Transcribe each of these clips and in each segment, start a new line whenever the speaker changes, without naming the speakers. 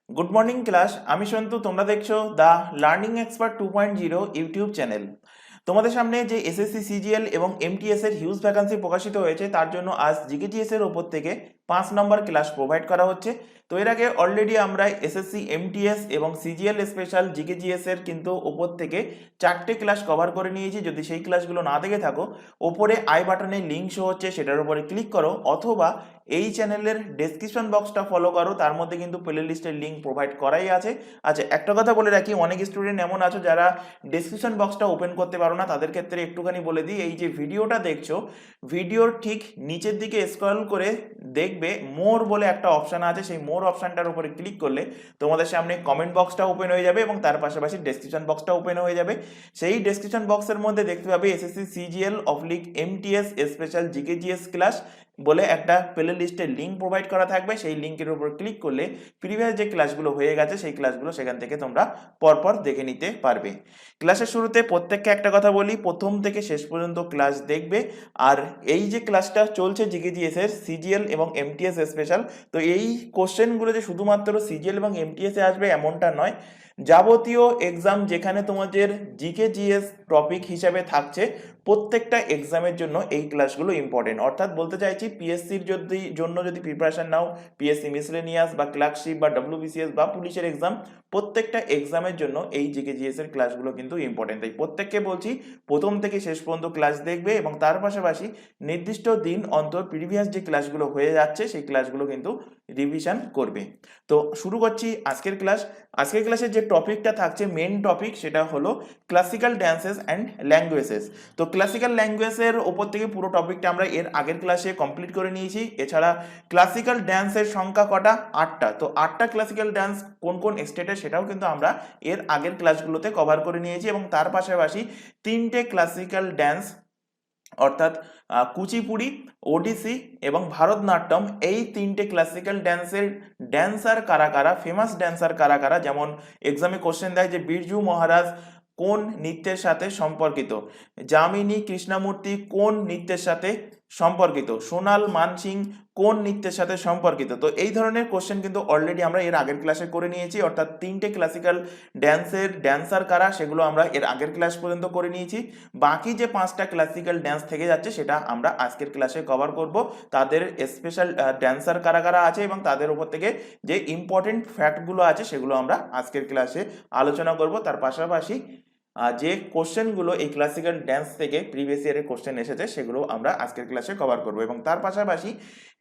Good morning class, আমি সন্তু। তোমরা দেখছো the learning expert 2.0 YouTube channel. তোমাদের সামনে যে এসএসসি সিজিএল এবং এমটিএস এর হিউজ ভ্যাকান্সি প্রকাশিত হয়েছে, তার জন্য আজ জিকেজিএস এর ওপর থেকে 5 নম্বর ক্লাস প্রোভাইড করা হচ্ছে। তো এর আগে অলরেডি আমরা এসএসসি এমটিএস এবং সিজিএল স্পেশাল জিকেজিএস এর কিন্তু ওপর থেকে 4টে ক্লাস কভার করে নিয়েছি। যদি সেই ক্লাসগুলো না দেখে থাকো, ওপরে আই বাটনে লিঙ্ক শো হচ্ছে, সেটার উপরে ক্লিক করো, অথবা এই চ্যানেলের ডেসক্রিপশন বক্সটা ফলো করো, তার মধ্যে কিন্তু প্লে লিস্টের লিঙ্ক প্রোভাইড করাই আছে। আচ্ছা, একটা কথা বলে রাখি, অনেক স্টুডেন্ট এমন আছো যারা ডেসক্রিপশন বক্সটা ওপেন করতে পারো না, তাদের ক্ষেত্রে একটুখানি বলে দিই। এই যে ভিডিওটা দেখছো, ভিডিওর ঠিক নিচের দিকে স্ক্রল করে দেখবে মোর বলে একটা অপশান আছে। সেই মোর অপশানটার উপরে ক্লিক করলে তোমাদের সামনে কমেন্ট বক্সটা ওপেন হয়ে যাবে এবং তার পাশাপাশি ডেসক্রিপশন বক্সটা ওপেন হয়ে যাবে। সেই ডেসক্রিপশন বক্সের মধ্যে দেখতে পাবে এসএসসি সিজিএল অফলিক এমটিএস স্পেশাল জিকেজিএস ক্লাস বলে একটা প্লে লিস্টের লিঙ্ক প্রোভাইড করা থাকবে। সেই লিঙ্কের উপর ক্লিক করলে প্রিভিয়াস যে ক্লাসগুলো হয়ে গেছে সেই ক্লাসগুলো সেখান থেকে তোমরা পরপর দেখে নিতে পারবে। ক্লাসের শুরুতে প্রত্যেককে একটা কথা বলি, প্রথম থেকে শেষ পর্যন্ত ক্লাস দেখবে। আর এই যে ক্লাসটা চলছে জিকেজিএস এর সিজিএল এবং এমটিএস স্পেশাল, তো এই কোশ্চেনগুলো যে শুধুমাত্র সিজিএল এবং এমটিএস এ আসবে এমনটা নয়। যাবতীয় এক্সাম যেখানে তোমাদের জিকেজিএস টপিক হিসাবে থাকছে, প্রত্যেকটা এক্সামের জন্য এই ক্লাসগুলো ইম্পর্টেন্ট। অর্থাৎ বলতে চাইছি, পিএসসির জন্য যদি প্রিপারেশন নাও, পিএসসি মিসলেনিয়াস বা ক্লার্কশিপ বা ডব্লিউবিসিএস বা পুলিশের এক্সাম, প্রত্যেকটা এক্সামের জন্য এই জিকেজিএস এর ক্লাসগুলো কিন্তু ইম্পর্টেন্ট। তাই প্রত্যেককে বলছি প্রথম থেকে শেষ পর্যন্ত ক্লাস দেখবে এবং তার পাশাপাশি নির্দিষ্ট দিন অন্তর প্রিভিয়াস যে ক্লাসগুলো হয়ে যাচ্ছে সেই ক্লাসগুলো কিন্তু রিভিশন করবে। তো শুরু করছি আজকের ক্লাস। আজকের ক্লাসের যে টপিকটা থাকছে, মেন টপিক, সেটা হলো ক্লাসিক্যাল ড্যান্সেস অ্যান্ড ল্যাঙ্গুয়েজেস। তো ক্লাসিক্যাল ল্যাঙ্গুয়েজের ওপর থেকে পুরো টপিকটা আমরা এর আগের ক্লাসে কমপ্লিট করে নিয়েছি। এছাড়া ক্লাসিক্যাল ড্যান্সের সংখ্যা কটা? 8টা। তো 8টা ক্লাসিক্যাল ড্যান্স কোন কোন স্টেটে, সেটাও কিন্তু আমরা এর আগের ক্লাসগুলোতে কভার করে নিয়েছি। এবং তার পাশাপাশি 3টে ক্লাসিক্যাল ড্যান্স, অর্থাৎ কুচিপুড়ি, ওডিসি এবং ভারতনাট্যম, এই 3টে ক্লাসিক্যাল ড্যান্সের ড্যান্সার কারা কারা, ফেমাস ড্যান্সার কারা কারা। যেমন এক্সামে কোশ্চেন দেয় যে বিরজু মহারাজ কোন নৃত্যের সাথে সম্পর্কিত, যামিনী কৃষ্ণমূর্তি কোন নৃত্যের সাথে সম্পর্কিত, সোনাল মানসিং কোন নৃত্যের সাথে সম্পর্কিত। তো এই ধরনের কোশ্চেন কিন্তু অলরেডি আমরা এর আগের ক্লাসে করে নিয়েছি। অর্থাৎ 3টে ক্লাসিক্যাল ড্যান্সের ড্যান্সার কারা, সেগুলো আমরা এর আগের ক্লাস পর্যন্ত করে নিয়েছি। বাকি যে 5টা ক্লাসিক্যাল ড্যান্স থেকে যাচ্ছে সেটা আমরা আজকের ক্লাসে কভার করব। তাদের স্পেশাল ড্যান্সার কারা কারা আছে এবং তাদের উপর থেকে যে ইম্পর্টেন্ট ফ্যাক্টগুলো আছে সেগুলো আমরা আজকের ক্লাসে আলোচনা করব। তার পাশাপাশি যে কোশ্চেনগুলো এই ক্লাসিক্যাল ড্যান্স থেকে প্রিভিয়াস ইয়ারের কোশ্চেন এসেছে সেগুলো আমরা আজকের ক্লাসে কভার করব। এবং তার পাশাপাশি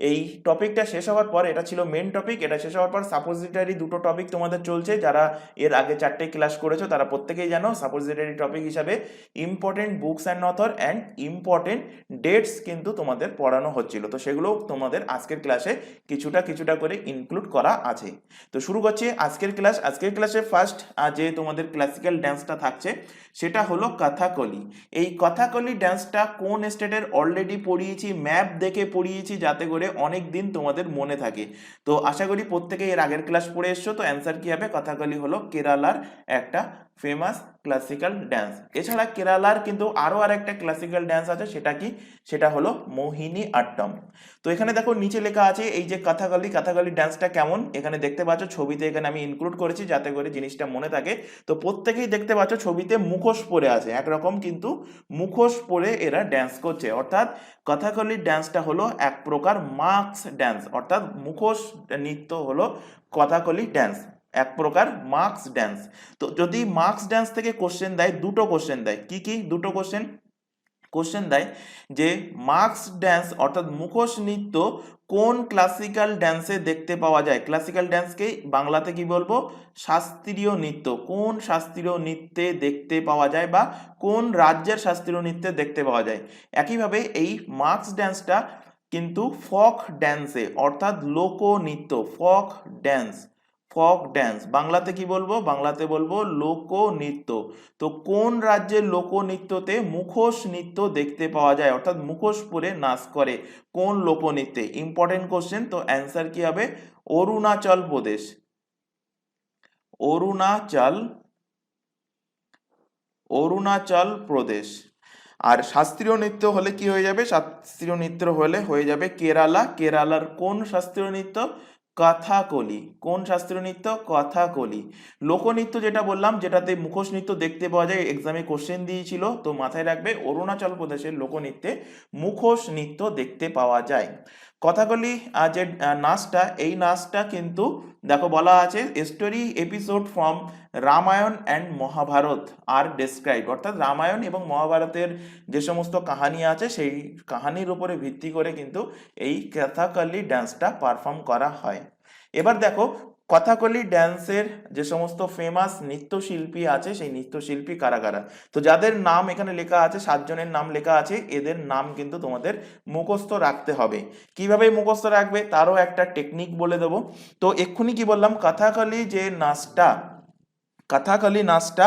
এই টপিকটা শেষ হওয়ার পর, এটা ছিল মেন টপিক, এটা শেষ হওয়ার পর সাপোজিটরি দুটো টপিক তোমাদের চলছে। যারা এর আগে 4টে ক্লাস করেছো তারা প্রত্যেকেই জানো সাপোজিটরি টপিক হিসাবে important books and author and important dates কিন্তু তোমাদের পড়ানো হচ্ছিল। তো সেগুলো তোমাদের আজকের ক্লাসে কিছুটা কিছুটা করে ইনক্লুড করা আছে। তো শুরু করছি আজকের ক্লাস। আজকের ক্লাসে ফার্স্ট যে তোমাদের ক্লাসিক্যাল ড্যান্সটা থাকছে সেটা হলো কথাকলি। এই কথাকলি ড্যান্সটা কোন স্টেটের অলরেডি পড়িয়েছি, ম্যাপ দেখে পড়িয়েছি, যাতে করে অনেক দিন তোমাদের মনে থাকে। তো আশা করি প্রত্যেকে এর আগের ক্লাস পড়ে এসছো। তো অ্যান্সার কি হবে? কথাকলি হলো কেরালার একটা ফেমাস ক্লাসিক্যাল ড্যান্স। এছাড়া কেরালার কিন্তু আরও আরেকটা ক্লাসিক্যাল ড্যান্স আছে, সেটা কি? সেটা হলো মোহিনী আট্টম। তো এখানে দেখো নিচে লেখা আছে এই যে কথাকলি, কথাকলি ড্যান্সটা কেমন এখানে দেখতে পাচ্ছ ছবিতে, এখানে আমি ইনক্লুড করেছি যাতে করে জিনিসটা মনে থাকে। তো প্রত্যেকেই দেখতে পাচ্ছ ছবিতে মুখোশ পরে আছে, একরকম কিন্তু মুখোশ পরে এরা ড্যান্স করছে। অর্থাৎ কথাকলি ড্যান্সটা হলো এক প্রকার মাস্ক ড্যান্স, অর্থাৎ মুখোশ নৃত্য হলো কথাকলি ড্যান্স, এক প্রকার মাস্ক ড্যান্স। তো যদি মাস্ক ড্যান্স থেকে কোশ্চেন দেয়, দুটো কোশ্চেন দেয়। কি কি দুটো কোশ্চেন দেয় যে মাস্ক ড্যান্স অর্থাৎ মুখোশ নৃত্য কোন ক্লাসিক্যাল ড্যান্সে দেখতে পাওয়া যায়? ক্লাসিক্যাল ড্যান্সকে বাংলাতে কি বলবো? শাস্ত্রীয় নৃত্য। কোন শাস্ত্রীয় নৃত্যে দেখতে পাওয়া যায় বা কোন রাজ্যের শাস্ত্রীয় নৃত্যে দেখতে পাওয়া যায়? একইভাবে এই মাস্ক ড্যান্সটা কিন্তু ফক ড্যান্সে, অর্থাৎ লোকনৃত্য, ফক ড্যান্স, ফক ড্যান্স বাংলাতে কি বলবো? বাংলাতে বলবো লোকনৃত্য। তো কোন রাজ্যের লোকনৃত্যতে মুখোশ নৃত্য দেখতে পাওয়া যায়, অর্থাৎ মুখোশ পরে নাচ করে? কোন লোকনৃত্যে? Important question. তো অ্যান্সার কি হবে? অরুণাচল প্রদেশ, অরুণাচল, অরুণাচল প্রদেশ। আর শাস্ত্রীয় নৃত্য হলে কি হয়ে যাবে? শাস্ত্রীয় নৃত্য হলে হয়ে যাবে কেরালা। কেরালার কোন শাস্ত্রীয় নৃত্য? কথাকলি। কোন শাস্ত্রীয় নৃত্য? কথাকলি। লোকনৃত্য যেটা বললাম, যেটাতে মুখোশ নৃত্য দেখতে পাওয়া যায়, এক্সামে কোশ্চেন দিয়েছিল, তো মাথায় রাখবে অরুণাচল প্রদেশের লোকনৃত্যে মুখোশ নৃত্য দেখতে পাওয়া যায়। কথাকলি যে নাচটা, এই নাচটা কিন্তু দেখো বলা আছে story episode from Ramayana and Mahabharata আর ডেসক্রাইব, অর্থাৎ রামায়ণ এবং মহাভারতের যে সমস্ত কাহানি আছে সেই কাহানির উপরে ভিত্তি করে কিন্তু এই কথাকলি ড্যান্সটা পারফর্ম করা হয়। এবার দেখো কথাকলি ড্যান্সের যে সমস্ত ফেমাস নৃত্যশিল্পী আছে সেই নৃত্যশিল্পী কারা কারা। তো যাদের নাম এখানে লেখা আছে, 7 জনের নাম লেখা আছে, এদের নাম কিন্তু তোমাদের মুখস্থ রাখতে হবে। কিভাবে মুখস্থ রাখবে তারও একটা টেকনিক বলে দেবো। তো এক্ষুনি কি বললাম, কথাকলি যে নাচটা, কথাকলি নাচটা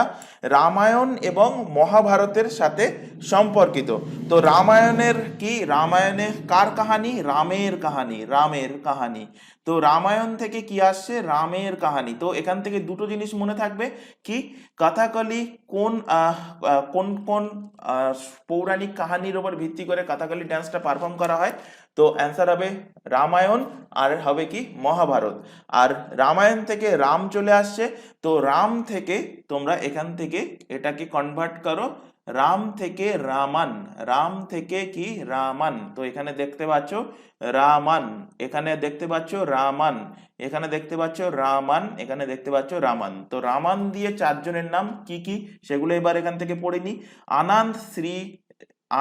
রামায়ণ এবং মহাভারতের সাথে সম্পর্কিত। তো রামায়ণের কি, রামায়ণে কার কাহানি? রামের কাহানি, রামের কাহানি। তো রামায়ণ থেকে কি আসছে? রামের কাহানি। তো এখান থেকে দুটো জিনিস মনে থাকবে কি, কথাকলি কোন কোন কোন পৌরাণিক কাহানির উপর ভিত্তি করে কথাকলি ডান্সটা পারফর্ম করা হয়। তো অ্যান্সার হবে রামায়ণ, আর হবে কি মহাভারত। আর রামায়ণ থেকে রাম চলে আসছে, তো রাম থেকে তোমরা এখান থেকে এটাকে কনভার্ট করো, রাম থেকে রামান, রাম থেকে কি রামান। তো এখানে দেখতে পাচ্ছ রামান, এখানে দেখতে পাচ্ছ রামান, এখানে দেখতে পাচ্ছ রামান, এখানে দেখতে পাচ্ছ রামান। তো রামান দিয়ে 4 জনের নাম কি কি সেগুলো এবার এখান থেকে পড়ে নি।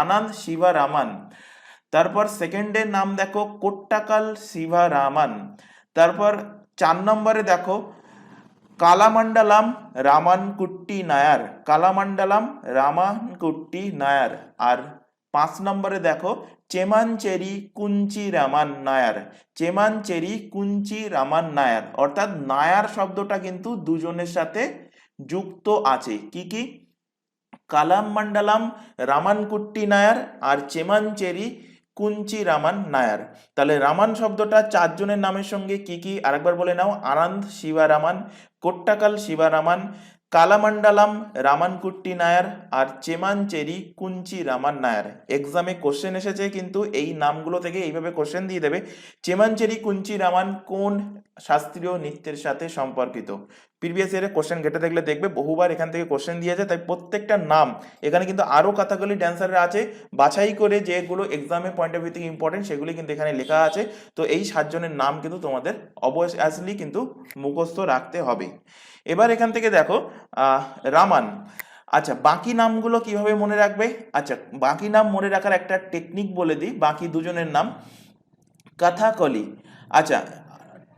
আনন্দ শিবা রামান। তারপর সেকেন্ডের নাম দেখো কোট্টাকাল শিবা রামান। তারপর 4 নম্বরে দেখো কালামণ্ডলম রামানকুট্টি নায়ার, কালামণ্ডলম রামানকুট্টি নায়ার। আর 5 নম্বরে দেখো চেমানচেরি কুঞ্চি রামান নায়ার, চেমানচেরি কুঞ্চি রামান নায়ার। অর্থাৎ নায়ার শব্দটা কিন্তু দুজনের সাথে যুক্ত আছে। কি কি? কালামণ্ডলম রামানকুট্টি নায়ার আর চেমানচেরি কুঞ্চি রামান নায়ার। তাহলে রামান শব্দটা 4 জনের নামের সঙ্গে কি কি আরেকবার বলে নাও। আনন্দ শিবা রামান, কোট্টাকাল শিবা রামান, কালামণ্ডলম রামানকুট্টি নায়ার আর চেমানচেরি কুঞ্চি রামান নায়ার। এক্সামে কোশ্চেন এসেছে কিন্তু এই নামগুলো থেকে এইভাবে কোশ্চেন দিয়ে দেবে, চেমানচেরি কুঞ্চি রামান কোন শাস্ত্রীয় নৃত্যের সাথে সম্পর্কিত। প্রিভিয়াস ইয়ারে কোশ্চেন ঘেটে দেখলে দেখবে বহুবার এখান থেকে কোশ্চেন দিয়েছে, তাই প্রত্যেকটা নাম এখানে কিন্তু আরো কথাকলি ড্যান্সাররা আছে, বাছাই করে যেগুলো এক্সামের পয়েন্ট অফ ভিউ থেকে ইম্পর্টেন্ট সেগুলি কিন্তু এখানে লেখা আছে। তো এই 7 জনের নাম কিন্তু তোমাদের অবভিয়াসলি কিন্তু মুখস্থ রাখতে হবে। এবার এখান থেকে দেখো রামান। আচ্ছা, বাকি নামগুলো কিভাবে মনে রাখবে? আচ্ছা, বাকি নাম মনে রাখার একটা টেকনিক বলে দিই। বাকি দুজনের নাম কথাকলি। আচ্ছা,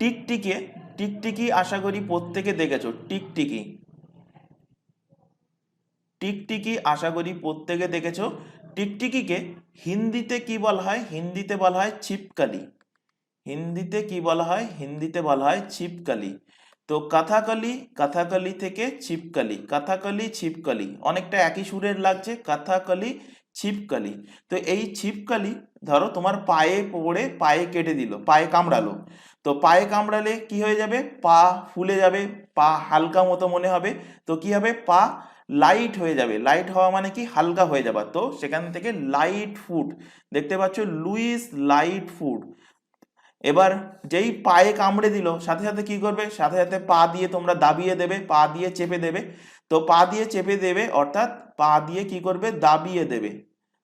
টিকটিকি, টিকটিকি আশা করি প্রত্যেকে দেখেছো। টিকটিকি, টিকটিকি আশা করি প্রত্যেকে দেখেছো। টিকটিকিকে হিন্দিতে কি বলা হয়? হিন্দিতে বলা হয় ছিপকালি। হিন্দিতে কি বলা হয়? হিন্দিতে বলা হয় ছিপকালি। তো কথাকলি, কথাকলি থেকে ছিপকালি, কথাকলি ছিপকালি অনেকটা একই সুরের লাগছে, কথাকলি ছিপকালি। তো এই ছিপকালি ধরো তোমার পায়ে পড়ে পায়ে কেটে দিল, পায়ে কামড়ালো। তো পায়ে কামড়ালে কি হয়ে যাবে? পা ফুলে যাবে, পা হালকা মতো মনে হবে। তো কি হবে? পা লাইট হয়ে যাবে। লাইট হওয়া মানে কি? হালকা হয়ে যাবে। তো সেখান থেকে লাইট ফুট, দেখতে পাচ্ছ লুইস লাইট ফুট। এবার যেই পায়ে কামড়ে দিল সাথে সাথে কি করবে? সাথে সাথে পা দিয়ে তোমরা দাবিয়ে দেবে, পা দিয়ে চেপে দেবে। তো পা দিয়ে চেপে দেবে অর্থাৎ পা দিয়ে কি করবে? দাবিয়ে দেবে,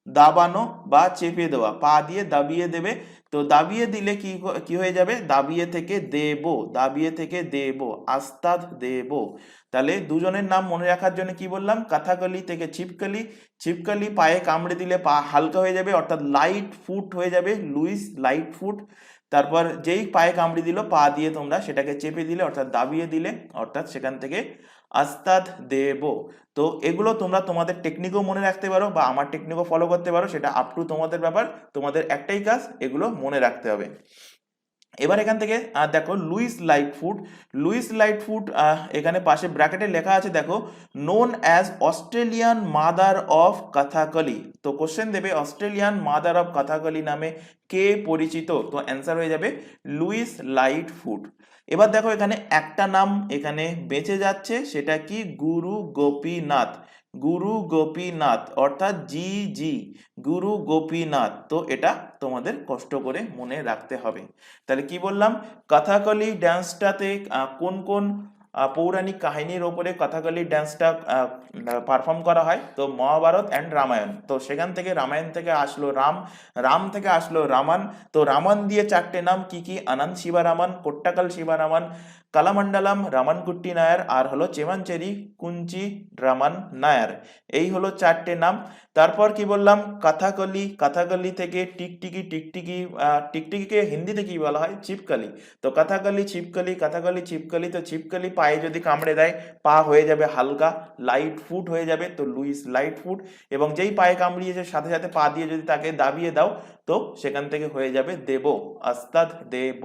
দাবানো বা চেপে দেওয়া, পা দিয়ে দাবিয়ে দেবে। তো দাবিয়ে দিলে কি কি হয়ে যাবে? দাবিয়ে থেকে দেব, দাবিয়ে থেকে দেব, আস্তাদ দেব। তাহলে দুজনের নাম মনে রাখার জন্য কি বললাম? কথাকলি থেকে ছিপকালি। ছিপকালি পায়ে কামড়ে দিলে পা হালকা হয়ে যাবে অর্থাৎ লাইট ফুট হয়ে যাবে, লুইস লাইট ফুট। তারপর যেই পায়ে কামড়ে দিল পা দিয়ে তোমরা সেটাকে চেপে দিলে অর্থাৎ দাবিয়ে দিলে, অর্থাৎ সেখান থেকে আস্তাদ দেব। তো এগুলো তোমরা তোমাদের টেকনিকও মনে রাখতে পারো বা আমার টেকনিকও ফলো করতে পারো, সেটা আপ টু তোমাদের ব্যাপার। তোমাদের একটাই কাজ, এগুলো মনে রাখতে হবে। এবার এখান থেকে দেখো Louise Lightfoot. Louise Lightfoot এখানে পাশে ব্র্যাকেটে লেখা আছে দেখো, known as Australian mother of Kathakali. তো কোশ্চেন দেবে অস্ট্রেলিয়ান মাদার অফ কথাকলি নামে কে পরিচিত? তো অ্যান্সার হয়ে যাবে লুইস লাইট ফুট। এবার দেখো এখানে একটা নাম এখানে বেঁচে যাচ্ছে, সেটা কি? গুরু গোপীনাথ। গুরু গোপীনাথ অর্থাৎ জি জি, গুরু গোপীনাথ। তো এটা তোমাদের কষ্ট করে মনে রাখতে হবে। তাহলে কি বললাম, কথাকলি ড্যান্সটাতে কোন কোন পৌরাণিক কাহিনীর ওপরে কথাকলি ড্যান্সটা পারফর্ম করা হয়? তো মহাভারত অ্যান্ড রামায়ণ। তো সেখান থেকে রামায়ণ থেকে আসলো রাম, রাম থেকে আসলো রামান। তো রামান দিয়ে চারটে নাম কি কি? আনন্দ শিবারামন, কোট্টাকাল শিবারামন, কালামণ্ডলম রামানকুট্টি নায়ার, আর হলো চেমানচেরি কুঞ্চি রামান নায়ার। এই হলো চারটে নাম। তারপর কি বললাম, কথাকলি, কথাকলি থেকে টিকটিকি, টিকটিকি টিকটিকিকে হিন্দিতে কি বলা হয়? ছিপকলি। তো কথাকলি ছিপকলি, কথাকলি ছিপকলি। তো ছিপকলি পায়ে যদি কামড়ে দেয় পা হয়ে যাবে হালকা লাইট ফুট হয়ে যাবে, তো লুইস লাইট ফুট। এবং যেই পায়ে কামড়িয়েছে সাথে সাথে পা দিয়ে যদি তাকে দাবিয়ে দাও তো সেখান থেকে হয়ে যাবে দেব, আস্তাদ দেব।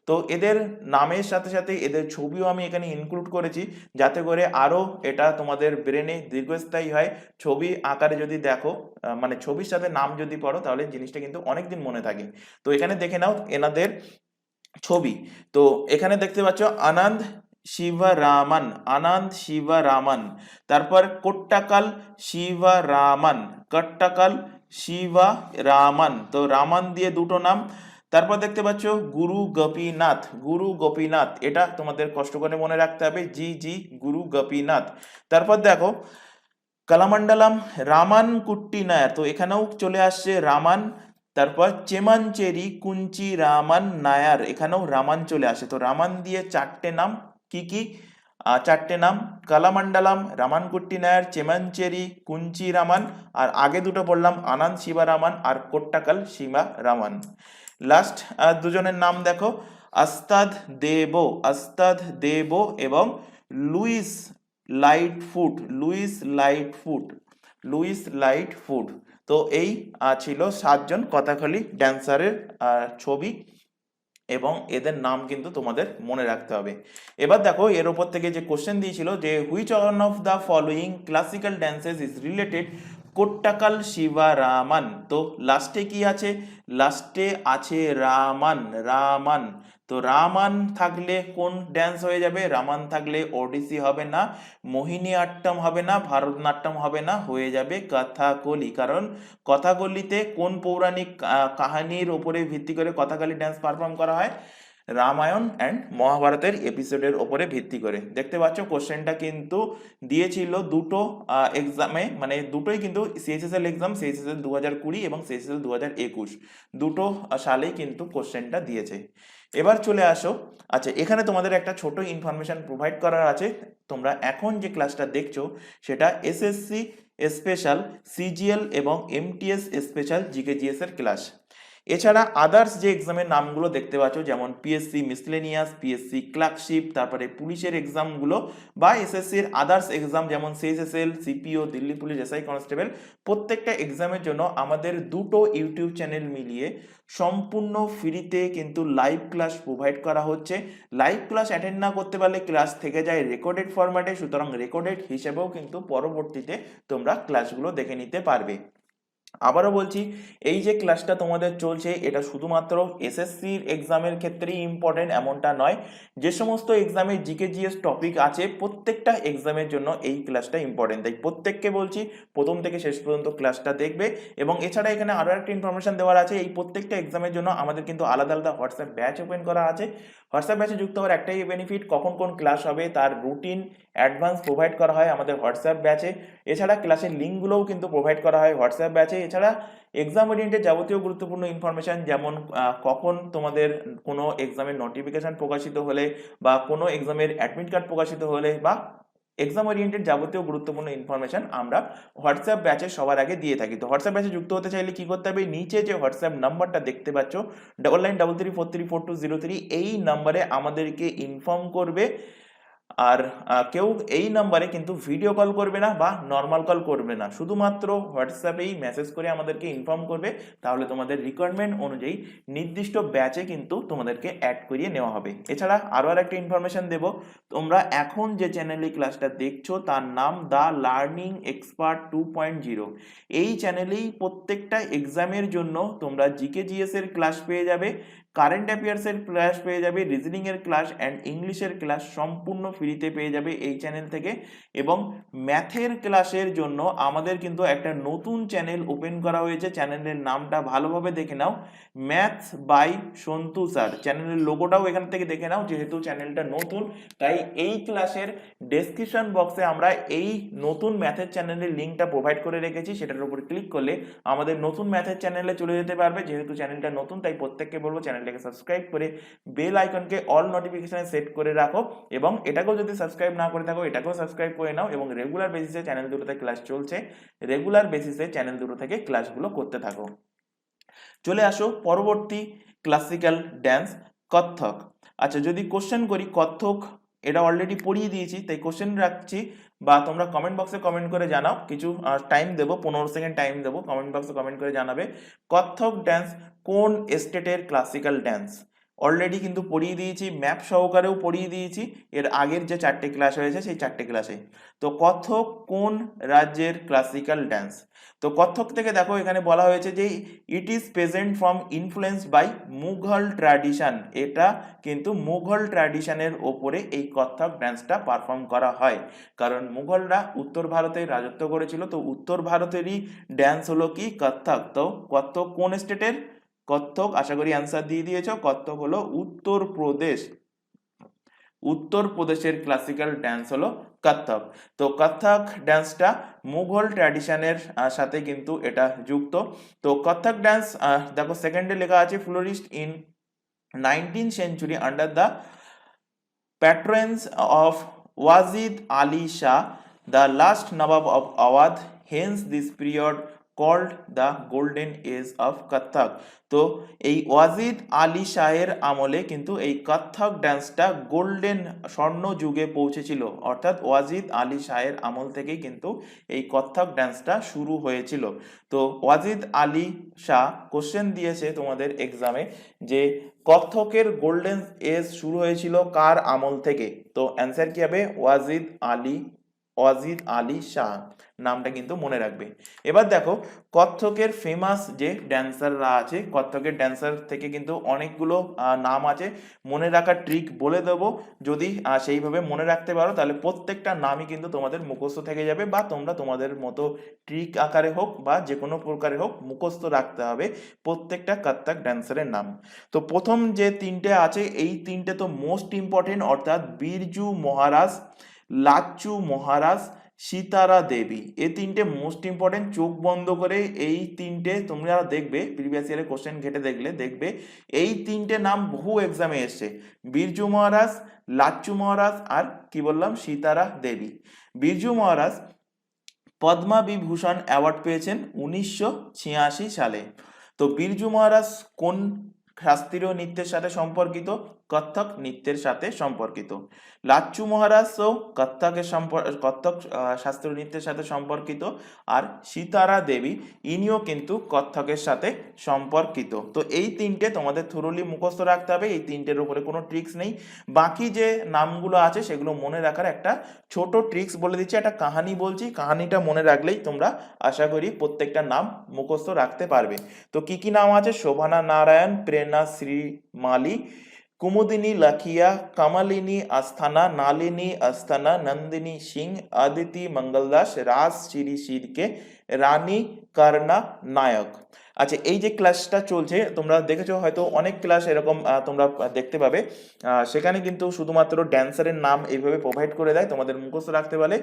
তো এদের নামের সাথে সাথে এদের ছবিও আমি এখানে ইনক্লুড করেছি, যাতে করে আরো এটা তোমাদের ব্রেনে দীর্ঘস্থায়ী হয়। ছবি আকারে যদি দেখো, মানে ছবির সাথে নাম যদি পড়ো তাহলে জিনিসটা কিন্তু অনেকদিন মনে থাকে। তো এখানে দেখে নাও এনাদের ছবি। তো এখানে দেখতে পাচ্ছ আনন্দ শিবরামন, আনন্দ শিবরামন। তারপর কোট্টাকাল শিবরামন, কট্টাকাল শিবরামন। তো রামান দিয়ে দুটো নাম। তারপর দেখতে পাচ্ছ গুরু গোপীনাথ, গুরু গোপীনাথ। এটা তোমাদের কষ্ট করে মনে রাখতে হবে, জি জি, গুরু গোপীনাথ। তারপর দেখো কালামণ্ডলম রামান কুট্টি নায়ার। তো এখানেও চলে আসছে রামান। তারপর চেমানচেরি কুঞ্চি রামান নায়ার, এখানেও রামান চলে আসে। তো রামান দিয়ে চারটে নাম কি কি? চারটে নাম কালামণ্ডলম রামানকুট্টি নায়ার, চেমানচেরি কুঞ্চি রামান, আর আগে দুটো বললাম আনন্দ শিবারামান আর কোট্টাকাল শিবা রামান। লাস্ট দুজনের নাম দেখো, আস্তাদ দেব, আস্তাদ দেব এবং Louise Lightfoot, Louise Lightfoot, Louise Lightfoot. তো এই ছিল 7জন কথাকলি ড্যান্সারের ছবি এবং এদের নাম কিন্তু তোমাদের মনে রাখতে হবে। এবার দেখো এর উপর থেকে যে কোশ্চেন দিয়েছিল যে which one of the following classical dances is related Kottakkal Sivaraman. তো লাস্টে কি আছে? লাস্টে আছে রামান, রামান। তো রামান থাকলে কোন ড্যান্স হয়ে যাবে? রামান থাকলে ওডিসি হবে না, মোহিনী আট্টম হবে না, ভারতনাট্যম হবে না, হয়ে যাবে কথাকলি। কারণ কথাকলিতে কোন পৌরাণিক কাহিনীর উপরে ভিত্তি করে কথাকলি ড্যান্স পারফর্ম করা হয়? রামায়ণ অ্যান্ড মহাভারতের এপিসোডের ওপরে ভিত্তি করে। দেখতে পাচ্ছ কোশ্চেনটা কিন্তু দিয়েছিল দুটো এক্সামে, মানে দুটোই কিন্তু সিএসএসএল এক্সাম, সিএসএসএল 2020 এবং সিএসএসএল 2021 দুটো সালেই কিন্তু কোশ্চেনটা দিয়েছে। এবার চলে আসো, আচ্ছা এখানে তোমাদের একটা ছোট ইনফরমেশন প্রোভাইড করার আছে। তোমরা এখন যে ক্লাসটা দেখছো সেটা এসএসসি স্পেশাল, সিজিএল এবং এমটিএস স্পেশাল জিকেজিএস এর ক্লাস। এছাড়া আদার্স যে এক্সামের নামগুলো দেখতে পাচ্ছ যেমন পিএসসি মিসলেনিয়াস, পিএসসি ক্লার্কশিপ, তারপরে পুলিশের এক্সামগুলো বা এসএসসির আদার্স এক্সাম যেমন CSSL, CPO, Delhi police, SI constable, প্রত্যেকটা এক্সামের জন্য আমাদের দুটো ইউটিউব চ্যানেল মিলিয়ে সম্পূর্ণ ফ্রিতে কিন্তু লাইভ ক্লাস প্রোভাইড করা হচ্ছে। লাইভ ক্লাস অ্যাটেন্ড না করতে পারলে ক্লাস থেকে যায় রেকর্ডেড ফরম্যাটে, সুতরাং রেকর্ডেড হিসেবেও কিন্তু পরবর্তীতে তোমরা ক্লাসগুলো দেখে নিতে পারবে। আবারও বলছি, এই যে ক্লাসটা তোমাদের চলছে এটা শুধুমাত্র এসএসসির এক্সামের ক্ষেত্রেই ইম্পর্টেন্ট এমনটা নয়। যে সমস্ত এক্সামে জিকে জিএস টপিক আছে প্রত্যেকটা এক্সামের জন্য এই ক্লাসটা ইম্পর্টেন্ট। তাই প্রত্যেককে বলছি প্রথম থেকে শেষ পর্যন্ত ক্লাসটা দেখবে। এবং এছাড়া এখানে আরও একটা ইনফরমেশন দেওয়ার আছে, এই প্রত্যেকটা এক্সামের জন্য আমাদের কিন্তু আলাদা আলাদা হোয়াটসঅ্যাপ ব্যাচ ওপেন করা আছে। হোয়াটসঅ্যাপ ব্যাচে যুক্ত হওয়ার একটাই বেনিফিট, কখন কোন ক্লাস হবে তার রুটিন অ্যাডভান্স প্রোভাইড করা হয় আমাদের হোয়াটসঅ্যাপ ব্যাচে। এছাড়া ক্লাসের লিঙ্কগুলোও কিন্তু প্রোভাইড করা হয় হোয়াটসঅ্যাপ ব্যাচে। এছাড়া এক্সাম ওরিয়েন্টেড যাবতীয় গুরুত্বপূর্ণ ইনফরমেশন যেমন কখন তোমাদের কোনো এক্সামের নোটিফিকেশন প্রকাশিত হলে বা কোনো এক্সামের অ্যাডমিট কার্ড প্রকাশিত হলে বা এক্সাম ওরিয়েন্টেড যাবতীয় গুরুত্বপূর্ণ ইনফরমেশন আমরা হোয়াটসঅ্যাপ ব্যাচে সবার আগে দিয়ে থাকি। তো হোয়াটসঅ্যাপ ব্যাচে যুক্ত হতে চাইলে কি করতে হবে? নিচে যে হোয়াটসঅ্যাপ নাম্বারটা দেখতে পাচ্ছ 9933434203, এই নাম্বারে আমাদেরকে ইনফর্ম করবে। আর কেউ এই নাম্বারে কিন্তু ভিডিও কল করবে না বা নর্মাল কল করবে না, শুধুমাত্র হোয়াটসঅ্যাপেই মেসেজ করে আমাদেরকে ইনফর্ম করবে। তাহলে তোমাদের রিকোয়ারমেন্ট অনুযায়ী নির্দিষ্ট ব্যাচে কিন্তু তোমাদেরকে অ্যাড করিয়ে নেওয়া হবে। এছাড়া আরও একটা ইনফরমেশন দেব, তোমরা এখন যে চ্যানেলে ক্লাসটা দেখছো তার নাম দ্য লার্নিং এক্সপার্ট 2.0। এই চ্যানেলেই প্রত্যেকটা এক্সামের জন্য তোমরা জিকে জিএস এর ক্লাস পেয়ে যাবে, কারেন্ট অ্যাফেয়ার্সের ক্লাস পেয়ে যাবে, রিজনিংয়ের ক্লাস অ্যান্ড ইংলিশের ক্লাস সম্পূর্ণ ফ্রিতে পেয়ে যাবে এই চ্যানেল থেকে। এবং ম্যাথের ক্লাসের জন্য আমাদের কিন্তু একটা নতুন চ্যানেল ওপেন করা হয়েছে, চ্যানেলের নামটা ভালোভাবে দেখে নাও, ম্যাথস বাই সন্তু স্যার। চ্যানেলের লোগোটাও এখান থেকে দেখে নাও, যেহেতু চ্যানেলটা নতুন তাই এই ক্লাসের ডেসক্রিপশন বক্সে আমরা এই নতুন ম্যাথের চ্যানেলের লিঙ্কটা প্রোভাইড করে রেখেছি, সেটার উপর ক্লিক করলে আমাদের নতুন ম্যাথের চ্যানেলে চলে যেতে পারবে। যেহেতু চ্যানেলটা নতুন তাই প্রত্যেককে বলবো চ্যানেলটাকে সাবস্ক্রাইব করে বেল আইকনকে অল নোটিফিকেশনে সেট করে রাখো, এবং এটাকেও যদি সাবস্ক্রাইব না করে থাকো এটাকেও সাবস্ক্রাইব করে নাও, এবং রেগুলার বেসিসে চ্যানেল দুটোতে ক্লাস চলছে, রেগুলার বেসিসে চ্যানেল দুটো থেকে ক্লাসগুলো করতে থাকো। চলে আসো পরবর্তী ক্লাসিক্যাল ড্যান্স কত্থক। আচ্ছা, যদি কোশ্চেন করি, কত্থক এটা অলরেডি পড়িয়ে দিয়েছি তাই কোশ্চেন রাখছি, বা তোমরা কমেন্ট বক্সে কমেন্ট করে জানাও, কিছু টাইম দেবো, 15 সেকেন্ড টাইম দেবো, কমেন্ট বক্সে কমেন্ট করে জানাবে কত্থক ড্যান্স কোন স্টেটের ক্লাসিক্যাল ড্যান্স। অলরেডি কিন্তু পড়িয়ে দিয়েছি, ম্যাপ সহকারেও পড়িয়ে দিয়েছি এর আগের যে 4টে ক্লাস হয়েছে সেই 4টে ক্লাসে। তো কত্থক কোন রাজ্যের ক্লাসিক্যাল ড্যান্স? তো কত্থক থেকে দেখো এখানে বলা হয়েছে যে it is present from influenced by Mughal tradition. এটা কিন্তু মুঘল ট্র্যাডিশনের ওপরে এই কত্থক ড্যান্সটা পারফর্ম করা হয়, কারণ মুঘলরা উত্তর ভারতে রাজত্ব করেছিল, তো উত্তর ভারতেরই ড্যান্স হলো কি কত্থক। তো কত্থক কোন স্টেটের? কত্থক, আশা করি অ্যান্সার দিয়ে দিয়েছো, কত্থক হলো উত্তরপ্রদেশ। উত্তরপ্রদেশের ক্লাসিক্যাল ড্যান্স হলো কত্থক। তো কত্থক ড্যান্সটা মুঘল ট্র্যাডিশনের সাথে কিন্তু এটা যুক্ত। তো কত্থক ড্যান্স দেখো সেকেন্ডে লেখা আছে florist in 19th century under the patronage of Wazid Ali Shah, the last Nawab of Awadh. Hence this period called the golden age of Kathak. তো এই ওয়াজিদ আলী শাহের আমলে কিন্তু এই কত্থক ড্যান্সটা গোল্ডেন স্বর্ণ যুগে পৌঁছেছিল, অর্থাৎ ওয়াজিদ আলী শাহের আমল থেকেই কিন্তু এই কত্থক ড্যান্সটা শুরু হয়েছিল। তো ওয়াজিদ আলী শাহ কোশ্চেন দিয়েছে তোমাদের এক্সামে যে কত্থকের গোল্ডেন এজ শুরু হয়েছিল কার আমল থেকে? তো অ্যান্সার কি হবে? ওয়াজিদ আলী শাহ, নামটা কিন্তু মনে রাখবে। এবার দেখো কত্থকের ফেমাস যে ড্যান্সাররা আছে, কত্থকের ড্যান্সার থেকে কিন্তু অনেকগুলো নাম আছে, মনে রাখার ট্রিক বলে দেবো, যদি সেইভাবে মনে রাখতে পারো তাহলে প্রত্যেকটা নামই কিন্তু তোমাদের মুখস্থ থেকে যাবে, বা তোমরা তোমাদের মতো ট্রিক আকারে হোক বা যে কোনো প্রকারে হোক মুখস্থ রাখতে হবে প্রত্যেকটা কত্থক ড্যান্সারের নাম। তো প্রথম যে 3টে আছে এই 3টে তো মোস্ট ইম্পর্টেন্ট, অর্থাৎ বিরজু মহারাজ, লাচ্চু মহারাজ, সীতারা দেবী, এই 3টে মোস্ট ইম্পর্টেন্ট। চোখ বন্ধ করে এই 3টে তোমরা দেখবে, প্রিভিয়াস ইয়ারে কোশ্চেন ঘেটে দেখবে এই 3টে নাম বহু এক্সামে এসছে, বিরজু মহারাজ, লাচ্চু মহারাজ আর কি বললাম, সীতারা দেবী। বিরজু মহারাজ পদ্মা বিভূষণ অ্যাওয়ার্ড পেয়েছেন 1986 সালে। তো বিরজু মহারাজ কোন শাস্ত্রীয় নৃত্যের সাথে সম্পর্কিত? কত্থক নৃত্যের সাথে সম্পর্কিত। লাচ্চু মহারাজও কত্থক শাস্ত্রীয় নৃত্যের সাথে সম্পর্কিত, আর সীতারা দেবী ইনিও কিন্তু কত্থকের সাথে সম্পর্কিত। তো এই 3টে তোমাদের থরলি মুখস্থ রাখতে হবে, এই 3টের উপরে কোনো ট্রিক্স নেই। বাকি যে নামগুলো আছে সেগুলো মনে রাখার একটা ছোট ট্রিক্স বলে দিচ্ছি, একটা কাহানি বলছি, কাহানিটা মনে রাখলেই তোমরা আশা করি প্রত্যেকটা নাম মুখস্থ রাখতে পারবে। তো কি কি নাম আছে? শোভানা নারায়ণ, প্রেরণা শ্রীমালি, কুমুদিনী লাখিয়া, কামালিনী আস্থানা, নালিনী আস্থানা, নন্দিনী সিং, আদিতি মঙ্গলদাস, রাজ শ্রী শিরকে, রানী কর্ণা নায়ক। আচ্ছা, এই যে ক্লাসটা চলছে তোমরা দেখেছো হয়তো, অনেক ক্লাস এরকম তোমরা দেখতে পাবে, সেখানে কিন্তু শুধুমাত্র ড্যান্সারের নাম এইভাবে প্রোভাইড করে দেয় তোমাদের মুখস্থ রাখতে বলে।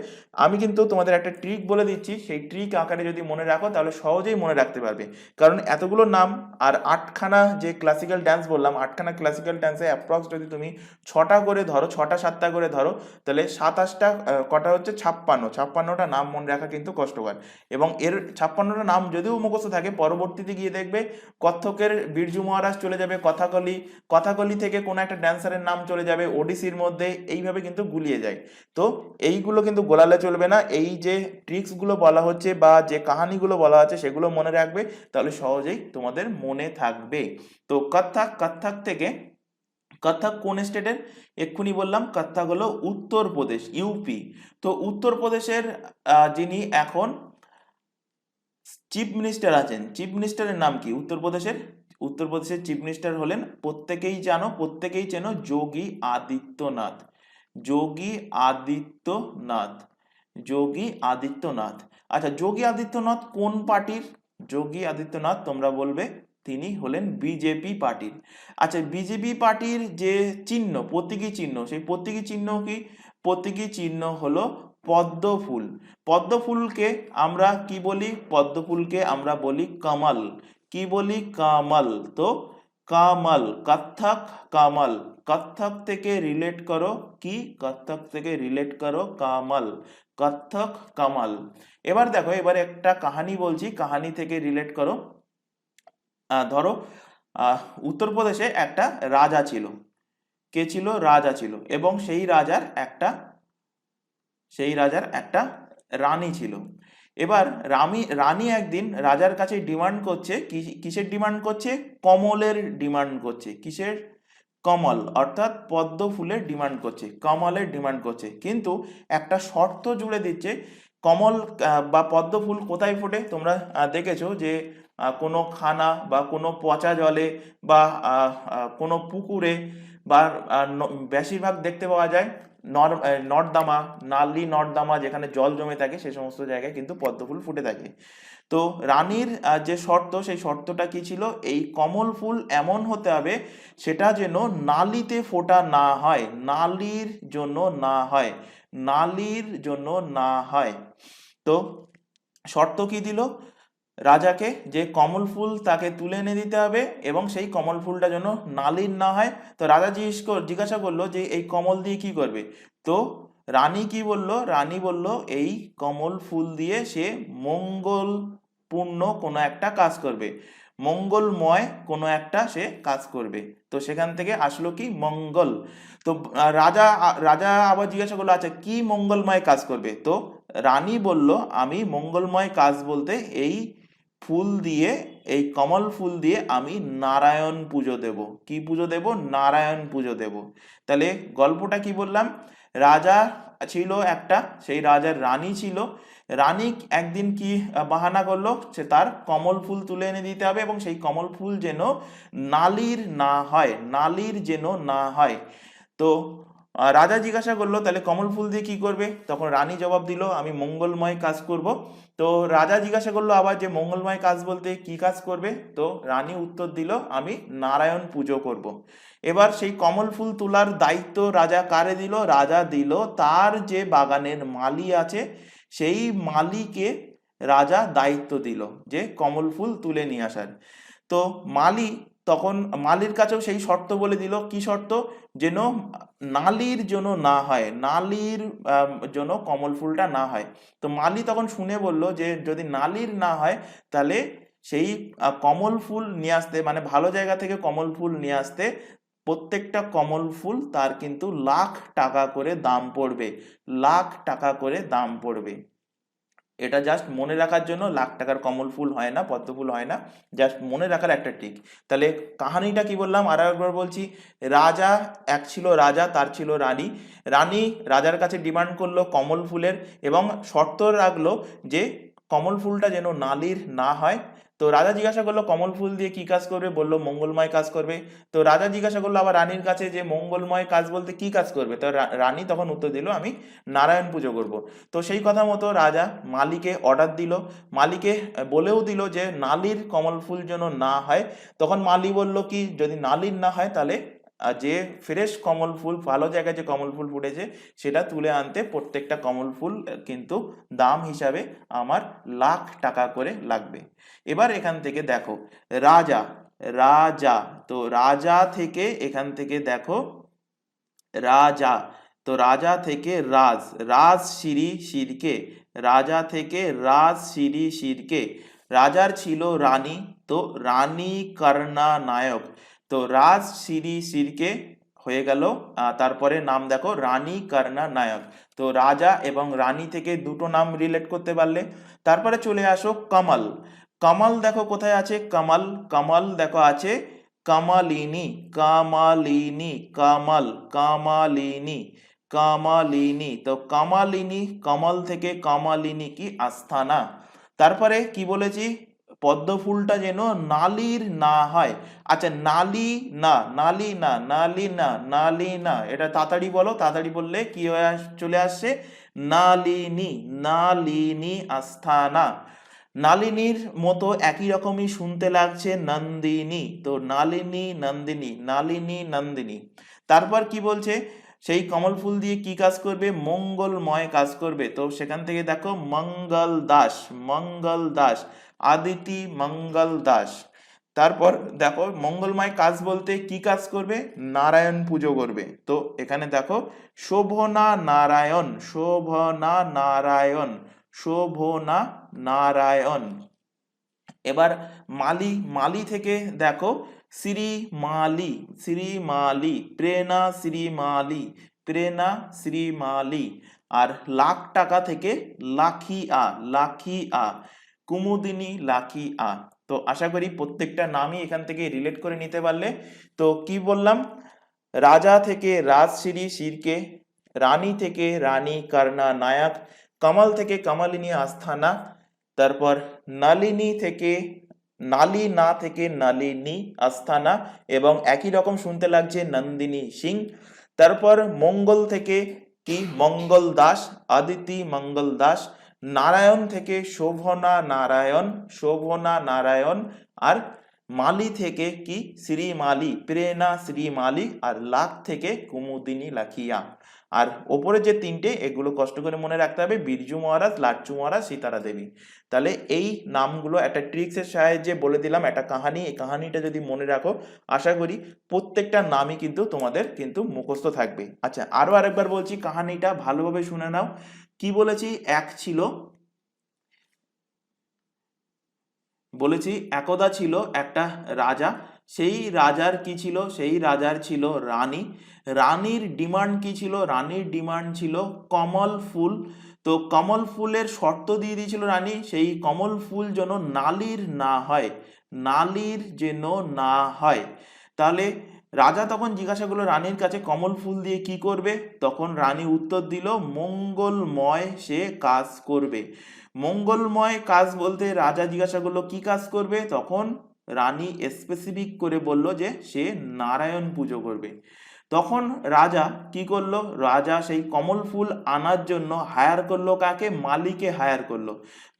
আমি কিন্তু তোমাদের একটা ট্রিক বলে দিচ্ছি, সেই ট্রিক আকারে যদি মনে রাখো তাহলে সহজেই মনে রাখতে পারবে, কারণ এতগুলো নাম আর 8খানা যে ক্লাসিক্যাল ডান্স বললাম, 8খানা ক্লাসিক্যাল ডান্সে অ্যাপ্রক্স যদি তুমি 6টা করে ধরো, 6টা 7টা করে ধরো, তাহলে 27টা কটা হচ্ছে 56টা নাম মনে রাখা কিন্তু কষ্টকর। এবং এর 56টা নাম যদিও মুখস্থ থাকে, পরবর্তীতে গিয়ে দেখবে কত্থকের বিরজু মহারাজ চলে যাবে কথাকলি, কথাকলি থেকে কোনো একটা ড্যান্সারের নাম চলে যাবে ওডিসির মধ্যে, এইভাবে কিন্তু গুলিয়ে যায়। তো এইগুলো কিন্তু গোলালে চলবে না, এই যে ট্রিক্সগুলো বলা হচ্ছে বা যে কাহানিগুলো বলা হচ্ছে সেগুলো মনে রাখবে, তাহলে সহজেই তোমাদের মনে থাকবে। তো কত্থক থেকে, কত্থক কোন স্টেটের? এক্ষুনি বললাম কত্থক হলো উত্তরপ্রদেশ, ইউপি। তো উত্তরপ্রদেশের যিনি এখন চিফ মিনিস্টার আছেন, চিফ মিনিস্টারের নাম কি উত্তরপ্রদেশের? উত্তরপ্রদেশের চিফ মিনিস্টার হলেন, প্রত্যেকেই জানো, প্রত্যেকেই চেনো, যোগী আদিত্যনাথ। যোগী আদিত্যনাথ, যোগী আদিত্যনাথ। আচ্ছা, যোগী আদিত্যনাথ কোন পার্টির? যোগী আদিত্যনাথ তোমরা বলবে তিনি হলেন বিজেপি পার্টির। আচ্ছা, বিজেপি পার্টির যে চিহ্ন, প্রতীকী চিহ্ন, সেই প্রতীকী চিহ্ন কি? প্রতীকী চিহ্ন হলো পদ্ম ফুল। পদ্ম ফুলকে আমরা কি বলি? পদ্ম ফুলকে আমরা বলি কমল। কি বলি? কমল। তো কামাল, কত্থক কামাল, কত্থক থেকে রিলেট করো কি? কত্থক থেকে রিলেট করো কামাল, কত্থক কামাল। এবার দেখো, এবার একটা কাহানি বলছি, কাহানি থেকে রিলেট করো। ধরো উত্তরপ্রদেশে একটা রাজা ছিল। কে ছিল? রাজা ছিল। এবং সেই রাজার একটা রানী ছিল। এবার রানী একদিন রাজার কাছে ডিমান্ড করছে, কিসের ডিমান্ড করছে? কমলের ডিমান্ড করছে। কিসের? কমল, অর্থাৎ পদ্ম ফুলের ডিমান্ড করছে, কমলের ডিমান্ড করছে। কিন্তু একটা শর্ত জুড়ে দিচ্ছে। কমল বা পদ্ম ফুল কোথায় ফোটে? তোমরা দেখেছো যে কোনো খানা বা কোনো পচা জলে বা কোনো পুকুরে বা বেশিরভাগ দেখতে পাওয়া যায় নর্দমা, নালী নর্দমা যেখানে জল জমে থাকে, সে সমস্ত জায়গায় কিন্তু পদ্ম ফুল ফুটে থাকে। তো রানীর যে শর্ত, সেই শর্তটা কি ছিল? এই কমল ফুল এমন হতে হবে সেটা যেন নালীতে ফোটা না হয়, নালীর জন্য না হয়, নালীর জন্য না হয়। তো শর্ত কি দিল রাজাকে? যে কমল ফুল তাকে তুলে এনে দিতে হবে এবং সেই কমল ফুলটা যেন নালীর না হয়। তো রাজা জিজ্ঞাসা করলো যে এই কমল দিয়ে কি করবে? তো রানী কি বলল? রানী বলল এই কমল ফুল দিয়ে সে মঙ্গলপূর্ণ কোনো একটা কাজ করবে, মঙ্গলময় কোনো একটা সে কাজ করবে। তো সেখান থেকে আসলো কি? মঙ্গল। তো রাজা আবার জিজ্ঞাসা করলো, আচ্ছা কি মঙ্গলময় কাজ করবে? তো রানী বলল, আমি মঙ্গলময় কাজ বলতে এই ফুল দিয়ে, এই কমল ফুল দিয়ে আমি নারায়ণ পুজো দেব। কি পুজো দেব? নারায়ণ পুজো দেব। তাহলে গল্পটা কি বললাম? রাজা ছিল একটা, সেই রাজার রানী ছিল। রানী একদিন কি বাহানা করলো? সে তার কমল ফুল তুলে এনে দিতে হবে এবং সেই কমল ফুল যেন নালীর না হয়, নালীর যেন না হয়। তো রাজা জিজ্ঞাসা করলো, তাহলে কমল ফুল দিয়ে কি করবে? তখন রানী জবাব দিল, আমি মঙ্গলময় কাজ করব। তো রাজা জিজ্ঞাসা করলো আবার যে মঙ্গলময় কাজ বলতে কি কাজ করবে? তো রানী উত্তর দিল, আমি নারায়ণ পুজো করব। এবার সেই কমল ফুল তোলার দায়িত্ব রাজা কারে দিল? রাজা দিল তার যে বাগানের মালি আছে, সেই মালিকে রাজা দায়িত্ব দিল যে কমল ফুল তুলে নিয়ে আসার। তো মালি তখন মালির কাছেও সেই শর্ত বলে দিল। কি শর্ত? যেন নালীর জন্য না হয়, নালীর জন্য কমল ফুলটা না হয়। তো মালি তখন শুনে বলল যে যদি নালীর না হয় তাহলে সেই কমল ফুল নিয়ে আসতে, মানে ভালো জায়গা থেকে কমল ফুল নিয়ে আসতে প্রত্যেকটা কমল ফুল তার কিন্তু লাখ করে দাম পড়বে, লাখ করে দাম পড়বে। এটা জাস্ট মনে রাখার জন্য, লাখ কমল ফুল হয় না, পদ্ম ফুল হয় না, জাস্ট মনে রাখার একটা ট্রিক। তাহলে কাহানিটা কি বললাম আর একবার বলছি। রাজা এক ছিল রাজা, তার ছিল রানী। রানী রাজার কাছে ডিমান্ড করলো কমল ফুলের এবং শর্ত রাখলো যে কমল ফুলটা যেন নালীর না হয়। তো রাজা জিজ্ঞাসা করলো কমল ফুল দিয়ে কি কাজ করবে? বললো মঙ্গলময় কাজ করবে। তো রাজা জিজ্ঞাসা করলো আবার রানীর কাছে যে মঙ্গলময় কাজ বলতে কি কাজ করবে? তো রানী তখন উত্তর দিল, আমি নারায়ণ পুজো করব। তো সেই কথা মতো রাজা মালিকে অর্ডার দিল, মালিকে বলেও দিল যে নালীর কমল ফুল যেন না হয়। তখন মালি বলল কি, যদি নালীর না হয় তাহলে যে ফ্রেশ কমল ফুল, ভালো জায়গায় যে কমল ফুল ফুটেছে সেটা তুলে আনতে প্রত্যেকটা কমল ফুল কিন্তু দাম হিসাবে আমার লাখ করে লাগবে। এবার এখান থেকে দেখো রাজা, রাজা, তো রাজা থেকে এখান থেকে দেখো রাজা, তো রাজা থেকে রাজ, রাজ সিঁড়ি সিরকে, রাজা থেকে রাজ সিঁড়ি সিরকে। রাজার ছিল রানী, তো রানী কর্ণা নায়ক। তো রাজ সিঁড়ি সিরকে হয়ে গেল, তারপরে নাম দেখো রানী কর্ণা নায়ক। তো রাজা এবং রানী থেকে দুটো নাম রিলেট করতে পারলে। তারপরে চলে আসো কমল। কমল দেখো কোথায় আছে? কমল, কমল দেখো আছে কামালিনী, কামালিনী, কামাল, কামালিনী, কামালিনী। তো কামালিনী, কমল থেকে কামালিনী কি আস্থানা। তারপরে কি বলেছি? পদ্ম ফুলটা যেন নালির না হয়। আচ্ছা, নালি না, নালি না, নালি না, নালি না, এটা তাড়াতাড়ি বলো, তাড়াতাড়ি বললে কি হয়ে চলে আসছে? নালিনী, নালিনী আস্থানা। নালিনীর মতো একই রকমই শুনতে লাগছে নন্দিনী, তো নালিনী নন্দিনী, নালিনী নন্দিনী। তারপর কি বলছে? সেই কমল ফুল দিয়ে কি কাজ করবে? মঙ্গলময় কাজ করবে। তো সেখান থেকে দেখো মঙ্গল দাস, মঙ্গল দাস, আদিতি মঙ্গল দাস। তারপর দেখো মঙ্গলময় কাজ বলতে কি কাজ করবে? নারায়ণ পুজো করবে। তো এখানে দেখো শোভনা নারায়ণ, শোভনা নারায়ণ, শোভনা নারায়ণ। এবার মালি, মালি থেকে দেখো শ্রীমালি, শ্রীমালি, প্রেরণা শ্রীমালি, প্রেরণা শ্রীমালি। আর লাখ টাকা থেকে লাখিয়া, লাখিয়া, কুমুদিনী লাখিয়া। তো আশা করি প্রত্যেকটা নামই এখান থেকে রিলেট করে নিতে পারলে। তো কি বললাম? রাজা থেকে রাজশ্রী শিরকে, রানী থেকে রানী কর্ণা নায়ক, কমল থেকে কমলিনী আস্থানা, তারপর নলিনী থেকে নালিনা থেকে নলিনী আস্থানা, এবং একই রকম শুনতে লাগছে নন্দিনী সিং। তারপর মঙ্গল থেকে কি? মঙ্গল দাস, আদিতি মঙ্গল দাস। নারায়ণ থেকে শোভনা নারায়ণ, শোভনা নারায়ণ। আর মালি থেকে কি? শ্রীমালি, প্রেরণা শ্রীমালি। আর লাখ থেকে কুমুদিনী লাখিয়া। আর ওপরে যে তিনটে, এগুলো কষ্ট করে মনে রাখতে হবে, বিরজু মহারাজ, লাচ্চু মহারাজ, সীতারা দেবী। তাহলে এই নামগুলো একটা ট্রিক্সের সাহায্যে বলে দিলাম, একটা কাহানি। এই কাহানিটা যদি মনে রাখো, আশা করি প্রত্যেকটা নামই কিন্তু তোমাদের কিন্তু মুখস্থ থাকবে। আচ্ছা, আরো আরেকবার বলছি, কাহানিটা ভালোভাবে শুনে নাও। কি বলেছি? এক ছিল, বলেছি একদা ছিল একটা রাজা। সেই রাজার কি ছিল? সেই রাজার ছিল রানী। রানীর ডিমান্ড কি ছিল? রানীর ডিমান্ড ছিল কমল ফুল। তো কমল ফুলের শর্ত দিয়ে দিয়েছিল রানী, সেই কমল ফুল যেন নালির না হয়, নালির যেন না হয়। তাহলে রাজা তখন জিজ্ঞাসা করলো রানীর কাছে, কমল ফুল দিয়ে কি করবে? তখন রানী উত্তর দিল, মঙ্গলময় সে কাজ করবে। মঙ্গলময় কাজ বলতে রাজা জিজ্ঞাসা করলো কি কাজ করবে? তখন রানী স্পেসিফিক করে বলল যে সে নারায়ণ পুজো করবে। তখন রাজা কি করলো? রাজা সেই কমল ফুল আনার জন্য হায়ার করলো কাকে? মালিকে হায়ার করলো।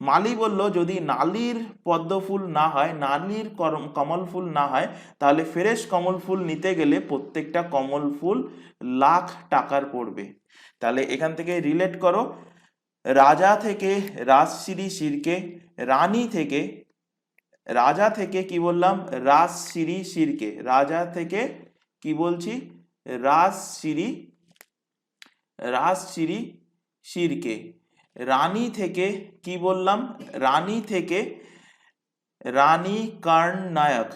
মালি বলল যদি নালির পদ্ম ফুল না হয়, নালির কমল ফুল না হয়, তাহলে ফ্রেশ কমল ফুল নিতে গেলে প্রত্যেকটা কমল ফুল লাখ টাকার পড়বে। তাহলে এখান থেকে রিলেট করো, রাজা থেকে রাজশ্রী শিরকে, রানী থেকে, রাজা থেকে কি বললাম? রাজশ্রী শিরকে, রাজা থেকে কি বলছি? রাজশ্রী, রাজশ্রী শিরকে। রানী থেকে কি বললাম? রানী থেকে রানী কর্ণ নায়ক,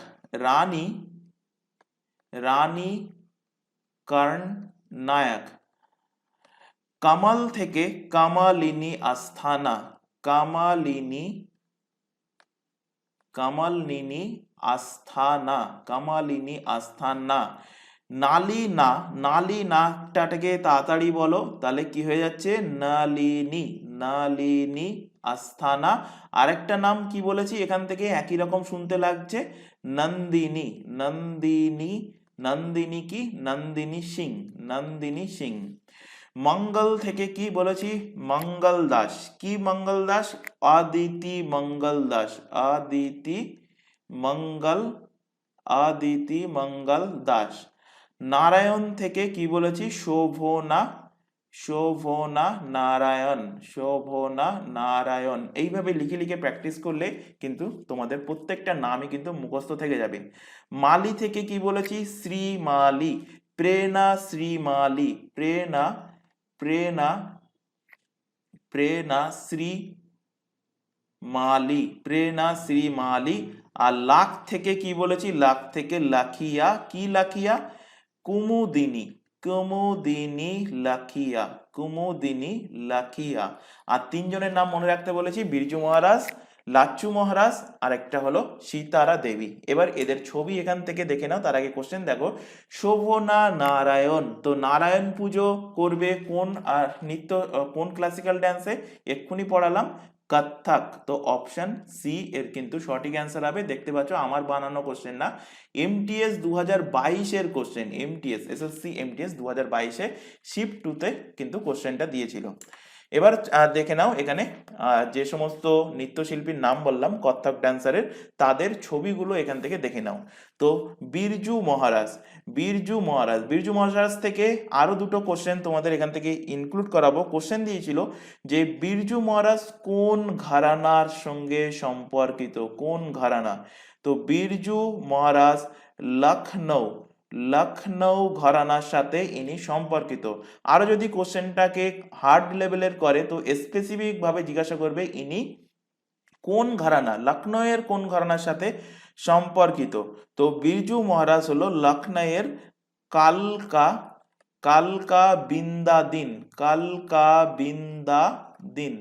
রানী, রানী কর্ণ নায়ক। কমল থেকে কমলিনী আস্থানা, কমলিনী, কমলিনী আস্থানা, কমলিনী আস্থানা। নালিনা, নালিনাটাকে তাড়াতাড়ি বলো, তাহলে কি হয়ে যাচ্ছে? নলিনী, নলিনী আস্থানা। আরেকটা নাম কি বলেছি এখান থেকে একই রকম শুনতে লাগছে? নন্দিনী, নন্দিনী, নন্দিনী কি? নন্দিনী সিং, নন্দিনী সিং। মঙ্গল থেকে কি বলেছি? মঙ্গল দাস। কি মঙ্গল দাস? আদিতি মঙ্গল দাস, আদিতি মঙ্গল, আদিতি মঙ্গল দাস। নারায়ণ থেকে কি বলেছি? শোভনা, শোভনা নারায়ণ, শোভনা নারায়ণ। এইভাবে লিখে লিখে প্র্যাকটিস করলে কিন্তু তোমাদের প্রত্যেকটা নামই কিন্তু মুখস্থ থেকে যাবে। মালি থেকে কি বলেছি? শ্রীমালি, প্রেরণা শ্রীমালি, প্রেরণা, প্রেরণা, প্রেরণা শ্রী মালি, প্রেরণা শ্রী মালি। আর লাখ থেকে কি বলেছি? লাখ থেকে লাখিয়া। কি লাখিয়া? কুমুদিনী, কুমুদিনী লাখিয়া, কুমুদিনী লাখিয়া। আর তিনজনের নাম মনে রাখতে বলেছি, বিরজু মহারাজ, লাচ্চু মহারাজ আর একটা হলো সীতারা দেবী। এবার এদের ছবি এখান থেকে দেখে নাও, তার আগে কোশ্চেন দেখো। শোভনা নারায়ণ, তো নারায়ণ পুজো করবে কোন কোন ক্লাসিক্যাল ডান্সে? এক্ষুনি পড়ালাম, কত্থক। তো অপশন সি এর কিন্তু সঠিক অ্যান্সার হবে। দেখতে পাচ্ছ আমার বানানো কোশ্চেন না, এমটিএস 2022-এর কোশ্চেন, এমটিএস এসএসসি এমটিএস 2022-এ শিফট 2-তে কিন্তু কোশ্চেনটা দিয়েছিল। এবার দেখে নাও এখানে যে সমস্ত নৃত্যশিল্পীর নাম বললাম কত্থক ড্যান্সারের, তাদের ছবিগুলো এখান থেকে দেখে নাও। তো বিরজু মহারাজ, বিরজু মহারাজ থেকে আরো দুটো কোশ্চেন তোমাদের এখান থেকে ইনক্লুড করাবো। কোশ্চেন দিয়েছিল যে বিরজু মহারাজ কোন ঘরানার সঙ্গে সম্পর্কিত, কোন ঘরানা? তো বিরজু মহারাজ লখনৌ, লখনৌ ঘরানার সাথে ইনি সম্পর্কিত। আরো যদি কোশ্চেনটাকে হার্ড লেভেলের করে তো স্পেসিফিক ভাবে জিজ্ঞাসা করবে ইনি কোন ঘরানা, লখনৌয়ের কোন ঘরানার সাথে সম্পর্কিত? তো বিরজু মহারাজ হলো লখনৌয়ের কালকা, কালকা বিন্দাদিন, কালকা বিন্দাদিন,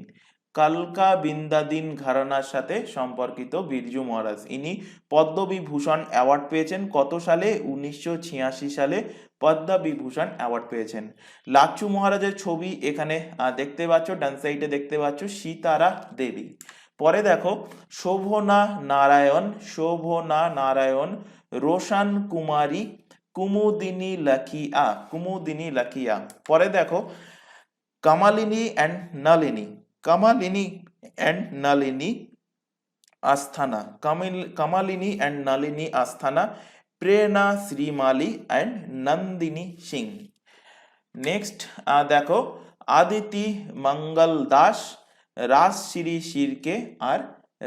কালকা বিন্দাদিন ঘরানার সাথে সম্পর্কিত বিরজু মহারাজ। ইনি পদ্মবিভূষণ অ্যাওয়ার্ড পেয়েছেন কত সালে? 1986 সালে পদ্মবিভূষণ অ্যাওয়ার্ড পেয়েছেন। লাচ্চু মহারাজের ছবি এখানে দেখতে পাচ্ছ, ডান সাইডে দেখতে পাচ্ছ সীতারা দেবী। পরে দেখো শোভনা নারায়ণ, শোভনা নারায়ণ, রোশন কুমারী, কুমুদিনী লাখিয়া, কুমুদিনী লাখিয়া। পরে দেখো Kamalini and Nalini, Kamalini and Nalini Asthana, Kamalini and Nalini Asthana, Prerana Shrimali and Nandini Singh. Next দেখো আদিতি মঙ্গল দাস, রাজশ্রী শিরকে আর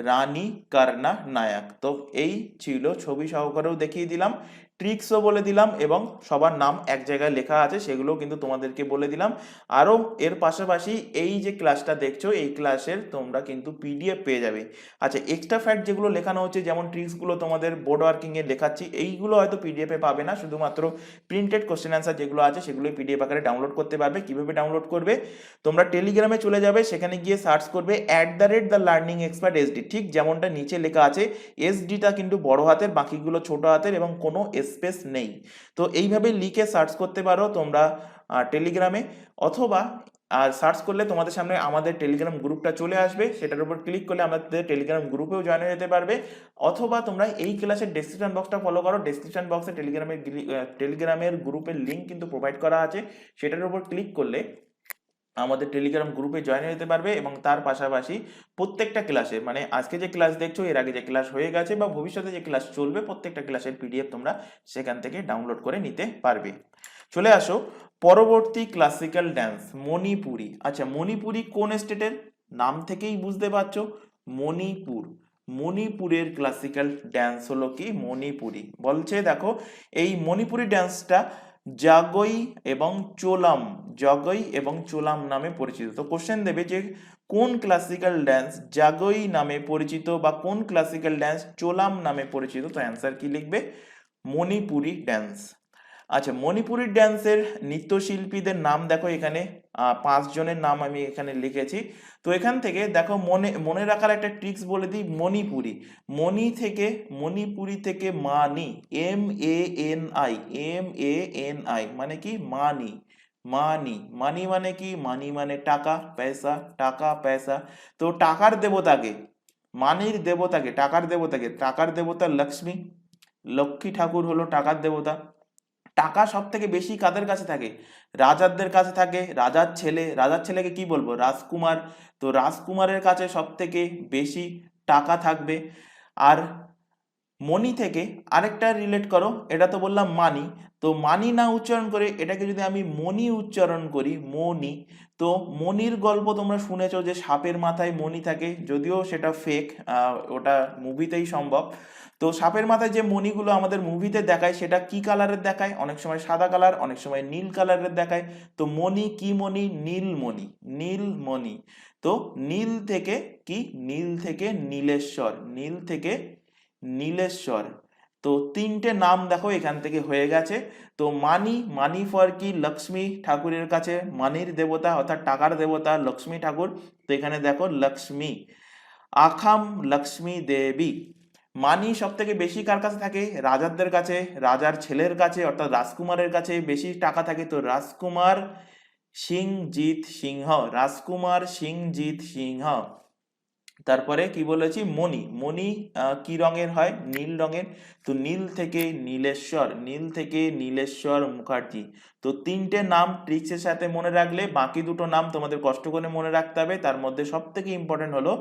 রানী কর্ণা নায়ক। তো এই ছিল, ছবি সহকারেও দেখিয়ে দিলাম, ট্রিক্সও বলে দিলাম এবং সবার নাম এক জায়গায় লেখা আছে সেগুলো কিন্তু তোমাদেরকে বলে দিলাম। আরও এর পাশাপাশি এই যে ক্লাসটা দেখছো এই ক্লাসের তোমরা কিন্তু পিডিএফ পেয়ে যাবে। আচ্ছা, এক্সট্রা ফ্যাক্ট যেগুলো লেখানো হচ্ছে যেমন ট্রিক্সগুলো তোমাদের বোর্ড ওয়ার্কিংয়ে লেখাচ্ছি, এইগুলো হয়তো পিডিএফে পাবে না, শুধুমাত্র প্রিন্টেড কোশ্চেন অ্যান্সার যেগুলো আছে সেগুলোই পিডিএফ আকারে ডাউনলোড করতে পারবে। কিভাবে ডাউনলোড করবে? তোমরা টেলিগ্রামে চলে যাবে, সেখানে গিয়ে সার্চ করবে @TheLearningExpert SD, ঠিক যেমনটা নিচে লেখা আছে। এসডিটা কিন্তু বড় হাতের, বাকিগুলো ছোট হাতের এবং কোনো স্পেস নেই। তো এইভাবে লিখে সার্চ করতে পারো তোমরা টেলিগ্রামে, অথবা আর সার্চ করলে তোমাদের সামনে আমাদের টেলিগ্রাম গ্রুপটা চলে আসবে, সেটার উপর ক্লিক করলে আমাদের টেলিগ্রাম গ্রুপেও জয়েন হয়ে যেতে পারবে। অথবা তোমরা এই ক্লাসের ডেসক্রিপশন বক্সটা ফলো করো, ডেসক্রিপশন বক্সে টেলিগ্রামের গ্রুপের লিঙ্ক কিন্তু প্রোভাইড করা আছে, সেটার উপর ক্লিক করলে আমাদের টেলিগ্রাম গ্রুপে জয়েন হয়ে যেতে পারবে। এবং তার পাশাপাশি প্রত্যেকটা ক্লাসে, মানে আজকে যে ক্লাস দেখছো এর আগে যে ক্লাস হয়ে গেছে বা ভবিষ্যতে যে ক্লাস চলবে, প্রত্যেকটা ক্লাসের পিডিএফ তোমরা সেখান থেকে ডাউনলোড করে নিতে পারবে। চলে আসো পরবর্তী ক্লাসিক্যাল ড্যান্স, মণিপুরি। আচ্ছা, মণিপুরি কোন স্টেটের? নাম থেকেই বুঝতে পারছো, মণিপুর। মণিপুরের ক্লাসিক্যাল ড্যান্স হলো কি? মণিপুরি। বলছে দেখো এই মণিপুরি ড্যান্সটা জাগই এবং চোলাম, জগই এবং চোলাম নামে পরিচিত। তো কোশ্চেন দেবে যে কোন ক্লাসিক্যাল ড্যান্স জাগই নামে পরিচিত বা কোন ক্লাসিক্যাল ড্যান্স চোলাম নামে পরিচিত? তো অ্যান্সার কি লিখবে? মণিপুরি ড্যান্স। আচ্ছা, মণিপুরি ড্যান্সের নৃত্যশিল্পীদের নাম দেখো এখানে 5 জনের নাম আমি এখানে লিখেছি। তো এখান থেকে দেখো মনে রাখার একটা ট্রিক্স বলে দিই। মণিপুরি থেকে মানি, MANI মানে কি? মানি, মানি মানে কি? মানি মানে টাকা পয়সা, টাকা পয়সা। তো টাকার দেবতাকে, মানির দেবতাকে, টাকার দেবতা লক্ষ্মী, লক্ষ্মী ঠাকুর হলো টাকার দেবতা। টাকা সব থেকে বেশি কাদের কাছে থাকে? রাজাদের কাছে থাকে। রাজার ছেলেকে কি বলবো? রাজকুমার। তো রাজকুমারের কাছে সব থেকে বেশি টাকা থাকবে। আর মনি থেকে আরেকটা রিলেট করো, এটা তো বললাম মানি, তো মানি না উচ্চারণ করে এটাকে যদি আমি মনি উচ্চারণ করি, মনি, তো মনির গল্প তোমরা শুনেছো যে সাপের মাথায় মনি থাকে, যদিও সেটা ফেক, ওটা মুভিতেই সম্ভব। তো সাপের মাথায় যে মণিগুলো আমাদের মুভিতে দেখায় সেটা কি কালারের দেখায়? অনেক সময় সাদা কালার, অনেক সময় নীল কালারের দেখায়। তো মণি কি মণি? নীলমণি, নীলমণি। তো নীল থেকে কি? নীল থেকে নীলেশ্বর, নীল থেকে নীলেশ্বর। তো 3টে নাম দেখো এখান থেকে হয়ে গেছে। তো মানি ফর কি? লক্ষ্মী ঠাকুরের কাছে, মানির দেবতা অর্থাৎ টাকার দেবতা লক্ষ্মী ঠাকুর। তো এখানে দেখো লক্ষ্মী। আখাম লক্ষ্মী দেবী। মানি সব থেকে বেশি কার কাছে থাকে? রাজাদের কাছে, রাজার ছেলের কাছে অর্থাৎ রাজকুমারের কাছে বেশি টাকা থাকে। তো রাজকুমার সিংজিৎ সিংহ, রাজকুমার সিংজিৎ সিংহ। তারপরে কি বলেছি? মণি, মণি কি রঙের হয়? নীল রঙের। তো নীল থেকে নীলেশ্বর, নীল থেকে নীলেশ্বর মুখার্জি। তো তিনটে নাম ট্রিক্সের সাথে মনে রাখলে, বাকি দুটো নাম তোমাদের কষ্ট করে মনে রাখতে হবে। তার মধ্যে সব থেকে ইম্পর্টেন্ট হলো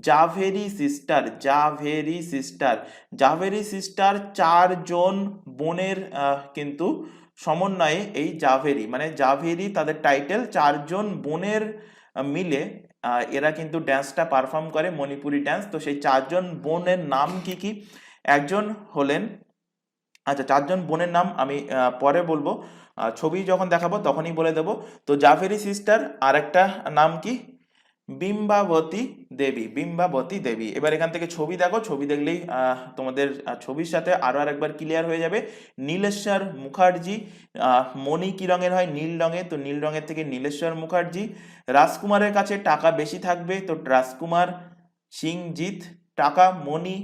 Jhaveri sister, Jhaveri sister. Jhaveri sister চারজন বোনের কিন্তু সমন্বয়ে এই জাভেরি, মানে জাভেরি তাদের টাইটেল, চারজন বোনের মিলে এরা কিন্তু ড্যান্সটা পারফর্ম করে, মণিপুরি ড্যান্স। তো সেই চারজন বোনের নাম কি কি? একজন হলেন, আচ্ছা চারজন বোনের নাম আমি পরে বলবো, ছবি যখন দেখাবো তখনই বলে দেবো। তো জাভেরি সিস্টার, আর একটা নাম কি? বিম্বাবতী দেবী, বিম্বাবতী দেবী। এবার এখান থেকে ছবি দেখো, ছবি দেখলেই তোমাদের ছবির সাথে আরো আরেকবার ক্লিয়ার হয়ে যাবে। নীলেশ্বর মুখার্জি, মণি কি রঙের হয়? নীল রঙের। তো নীল রঙের থেকে নীলেশ্বর মুখার্জি। রাজকুমারের কাছে টাকা বেশি থাকবে, তো রাজকুমার সিংজিৎ। টাকা মণি,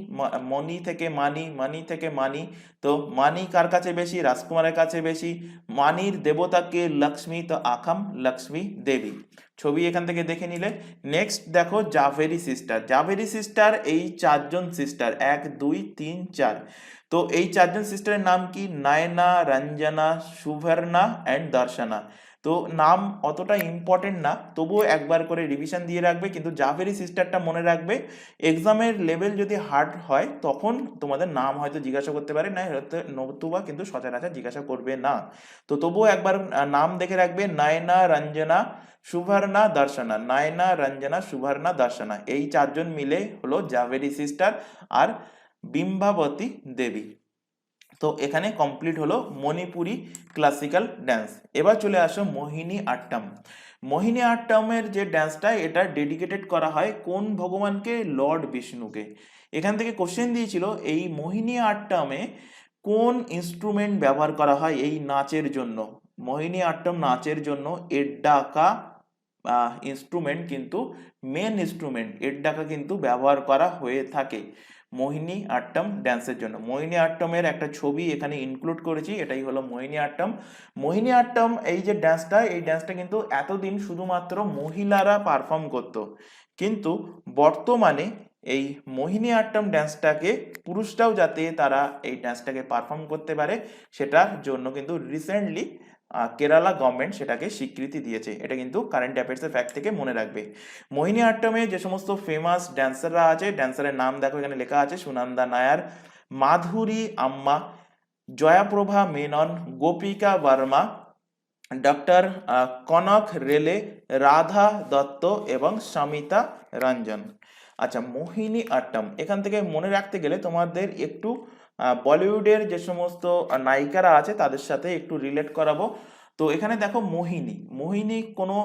মণি থেকে মানি, মানি থেকে মানি। তো মানি কার কাছে বেশি? রাজকুমারের কাছে বেশি। মানির দেবতাকে লক্ষ্মী, তো আখাম লক্ষ্মী দেবী। ছবি এখান থেকে দেখে নিলে। নেক্সট দেখো জাভেরি সিস্টার, জাভেরি সিস্টার এই চারজন সিস্টার, 1 2 3 4। তো এই চারজন সিস্টারের নাম কি? নায়না, রঞ্জনা, সুভর্ণা অ্যান্ড দর্শনা। তো নাম অতটা ইম্পর্টেন্ট না, তবুও একবার করে রিভিশন দিয়ে রাখবে, কিন্তু জাভেরি সিস্টারটা মনে রাখবে। এক্সামের লেভেল যদি হার্ড হয় তখন তোমাদের নাম হয়তো জিজ্ঞাসা করতে পারে, না হয়তো নতুবা কিন্তু সচরাচর জিজ্ঞাসা করবে না। তো তবুও একবার নাম দেখে রাখবে, নায়না, রঞ্জনা, সুভর্ণা, দর্শনা। নায়না, রঞ্জনা, সুভর্ণা, দর্শনা, এই চারজন মিলে হলো জাভেরি সিস্টার আর বিম্বাবতী দেবী। তো এখানে কমপ্লিট হলো মণিপুরি ক্লাসিক্যাল ড্যান্স। এবার চলে আসো মোহিনী আট্টম। মোহিনী আট্টমের যে ড্যান্সটা, এটা ডেডিকেটেড করা হয় কোন ভগবানকে? লর্ড বিষ্ণুকে। এখান থেকে কোশ্চেন দিয়েছিল এই মোহিনী আট্টমে কোন ইনস্ট্রুমেন্ট ব্যবহার করা হয় এই নাচের জন্য? মোহিনী আট্টম নাচের জন্য এড্ডাকা ইনস্ট্রুমেন্ট কিন্তু মেন ইনস্ট্রুমেন্ট, এড্ডাকা কিন্তু ব্যবহার করা হয়ে থাকে মোহিনী আট্টম ড্যান্সের জন্য। মোহিনী আট্টমের একটা ছবি এখানে ইনক্লুড করেছি, এটাই হলো মোহিনী আট্টম। মোহিনী আট্টম এই যে ড্যান্সটা, এই ড্যান্সটা কিন্তু এতদিন শুধুমাত্র মহিলারা পারফর্ম করতো, কিন্তু বর্তমানে এই মোহিনী আট্টম ড্যান্সটাকে পুরুষরাও যাতে তারা এই ড্যান্সটাকে পারফর্ম করতে পারে, সেটার জন্য কিন্তু রিসেন্টলি কেরালা গভর্নমেন্ট সেটাকে স্বীকৃতি দিয়েছে। এটা কিন্তু কারেন্ট অ্যাফেয়ার্সের ফ্যাক্ট থেকে মনে রাখবে। মোহিনী আট্টমে যে সমস্ত ফেমাস ড্যান্সাররা আছে, ড্যান্সারের নাম দেখো এখানে লেখা আছে: সুনন্দা নায়ার, মাধুরী আম্মা, জয়াপ্রভা মেনন, গোপিকা বর্মা, ডক্টর কনক রেলে, রাধা দত্ত এবং সমিতা রঞ্জন। আচ্ছা, মোহিনী আট্টম এখান থেকে মনে রাখতে গেলে তোমাদের একটু বলিউডের যে সমস্ত নায়িকারা আছে তাদের সাথে একটু রিলেট করাবো। তো এখানে দেখো মোহিনী, মোহিনী কোনো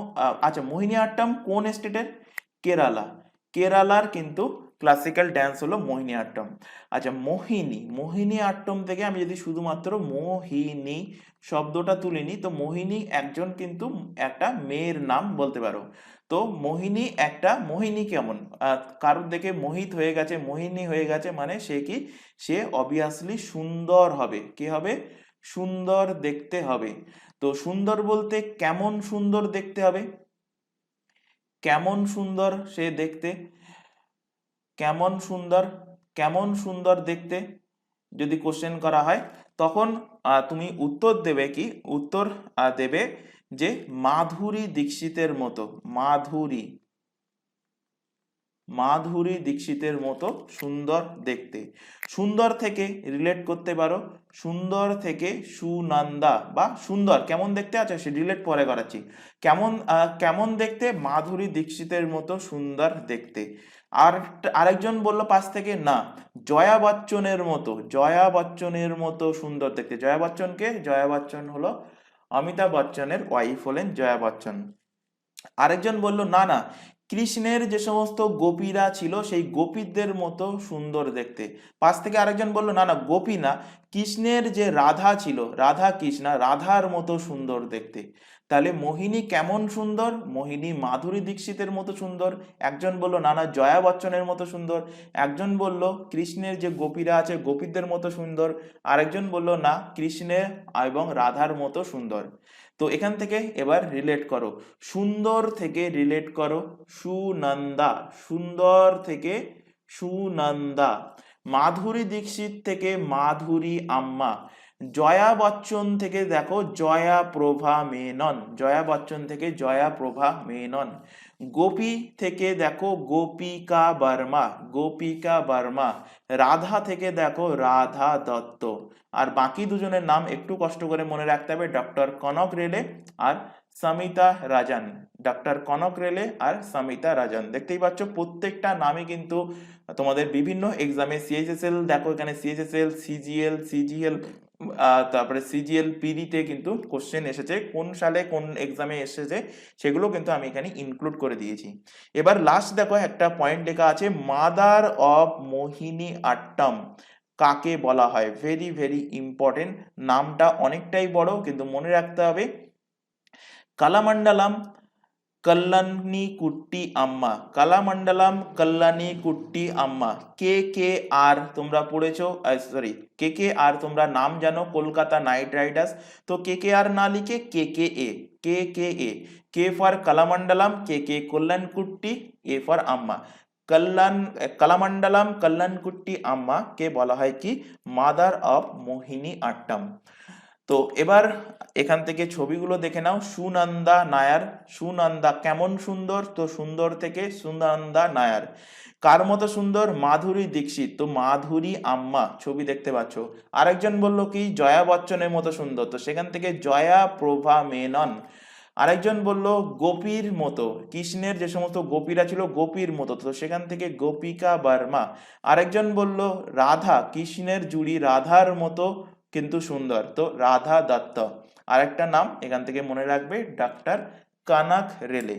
আচ্ছা, মোহিনী আট্টম কোন স্টেটের? কেরালা। কেরালার কিন্তু ক্লাসিক্যাল ড্যান্স হলো মোহিনী আট্টম। আচ্ছা, মোহিনী, মোহিনী আট্টম থেকে আমি যদি শুধুমাত্র মোহিনী শব্দটা তুলে নিই, তো মোহিনী একজন কিন্তু একটা মেয়ের নাম বলতে পারো। তো মোহিনী একটা, মোহিনী কেমন? কারোর দেখে মোহিত হয়ে গেছে, মোহিনী হয়ে গেছে, মানে সে কি? সে অবভিয়াসলি সুন্দর হবে। কি হবে? সুন্দর দেখতে হবে। তো সুন্দর বলতে কেমন সুন্দর দেখতে হবে? কেমন সুন্দর সে দেখতে? কেমন সুন্দর, কেমন সুন্দর দেখতে যদি কোশ্চেন করা হয়, তখন তুমি উত্তর দেবে কি? উত্তর দেবে যে মাধুরী দীক্ষিতের মতো। মাধুরী, মাধুরী দীক্ষিতের মতো সুন্দর দেখতে। সুন্দর থেকে রিলেট করতে পারো, সুন্দর থেকে সুনন্দা বা সুন্দর কেমন দেখতে আছে সে রিলেট পরে করাচ্ছি। কেমন কেমন দেখতে? মাধুরী দীক্ষিতের মতো সুন্দর দেখতে। আর আরেকজন বললো পাশ থেকে, না, জয়া বচ্চনের মতো, জয়া বচ্চনের মতো সুন্দর দেখতে। জয়া বচ্চনকে? জয়া বচ্চন হলো অমিতাভ বচ্চনের ওয়াইফ, হলেন জয়া বচ্চন। আরেকজন বলল, না না, কৃষ্ণের যে সমস্ত গোপীরা ছিল সেই গোপীদের মতো সুন্দর দেখতে। পাশ থেকে আরেকজন বলল, না না, গোপী না, কৃষ্ণের যে রাধা ছিল, রাধা কৃষ্ণা, রাধার মতো সুন্দর দেখতে। তাহলে মোহিনী কেমন সুন্দর? মোহিনী মাধুরী দীক্ষিতের মতো সুন্দর। একজন বলল না না জয়া বচ্চনের মতো সুন্দর। একজন বলল কৃষ্ণের যে গোপীরা আছে গোপীদের মতো সুন্দর। আরেকজন বলল না কৃষ্ণের এবং রাধার মতো সুন্দর। তো এখান থেকে এবার রিলেট করো, সুন্দর থেকে রিলেট করো সুনন্দা, সুন্দর থেকে সুনন্দা, মাধুরী দীক্ষিত থেকে মাধুরী আম্মা, জয়া বচ্চন থেকে দেখো জয়া প্রভা মেনন, জয়া বচ্চন থেকে জয়া প্রভা মেনন, গোপী থেকে দেখো গোপিকা বর্মা, গোপিকা বর্মা, রাধা থেকে দেখো রাধা দত্ত। আর বাকি দুজনের নাম একটু কষ্ট করে মনে রাখতে হবে, ডক্টর কনক রেলে আর সমিতা রাজন, ডক্টর কনক রেলে আর সমিতা রাজন। দেখতেই পাচ্ছ প্রত্যেকটা নামই কিন্তু তোমাদের বিভিন্ন এক্সামে, সিএইচএসএল দেখো এখানে সিএইচএসএল, সিজিএল, তারপরে সিজিএল পিডিতে কিন্তু কোশ্চেন এসেছে, কোন সালে কোন এক্সামে এসেছে সেগুলো কিন্তু আমি এখানে ইনক্লুড করে দিয়েছি। এবার লাস্ট দেখো একটা পয়েন্ট লেখা আছে, মাদার অফ মোহিনী আট্টম কাকে বলা হয়? ভেরি ভেরি ইম্পর্টেন্ট, নামটা অনেকটাই বড় কিন্তু মনে রাখতে হবে। কালামণ্ডলম কল্যাণী কুট্টি আম্মা, কালামণ্ডলম কল্যাণী কুট্টি আম্মা, কে কে আর তোমরা পড়েছো, সরি কে কে আর তোমরা নাম জানো কলকাতা নাইট রাইডার্স, তো কে কে আর না লিখে কে কে এ, কে কে এ, K for কালামণ্ডলম, K K Kalyan Kutty, A for আম্মা। কালামণ্ডলম কল্যাণকুট্টি আম্মা কে বলা হয় কি? মাদার অফ মোহিনী আট্টম। তো এবার এখান থেকে ছবিগুলো দেখে নাও, সুনন্দা নায়ার, সুনন্দা কেমন সুন্দর? তো সুন্দর থেকে সুনন্দা নায়ার। কার মতো সুন্দর? মাধুরী দীক্ষিত, তো মাধুরী আম্মা ছবি দেখতে পাচ্ছ। আরেকজন বলল কি জয়া বচ্চনের মতো সুন্দর, তো সেখান থেকে জয়া প্রভা মেনন। আরেকজন বলল গোপীর মতো, কৃষ্ণের যে সমস্ত গোপীরা ছিল গোপীর মতো, তো সেখান থেকে গোপিকা বর্মা। আরেকজন বলল রাধা, কৃষ্ণের জুড়ি রাধার মতো কিন্তু সুন্দর, তো রাধা দত্ত। আরেকটা নাম এখান থেকে মনে রাখবে, ডক্টর কনক রেলে।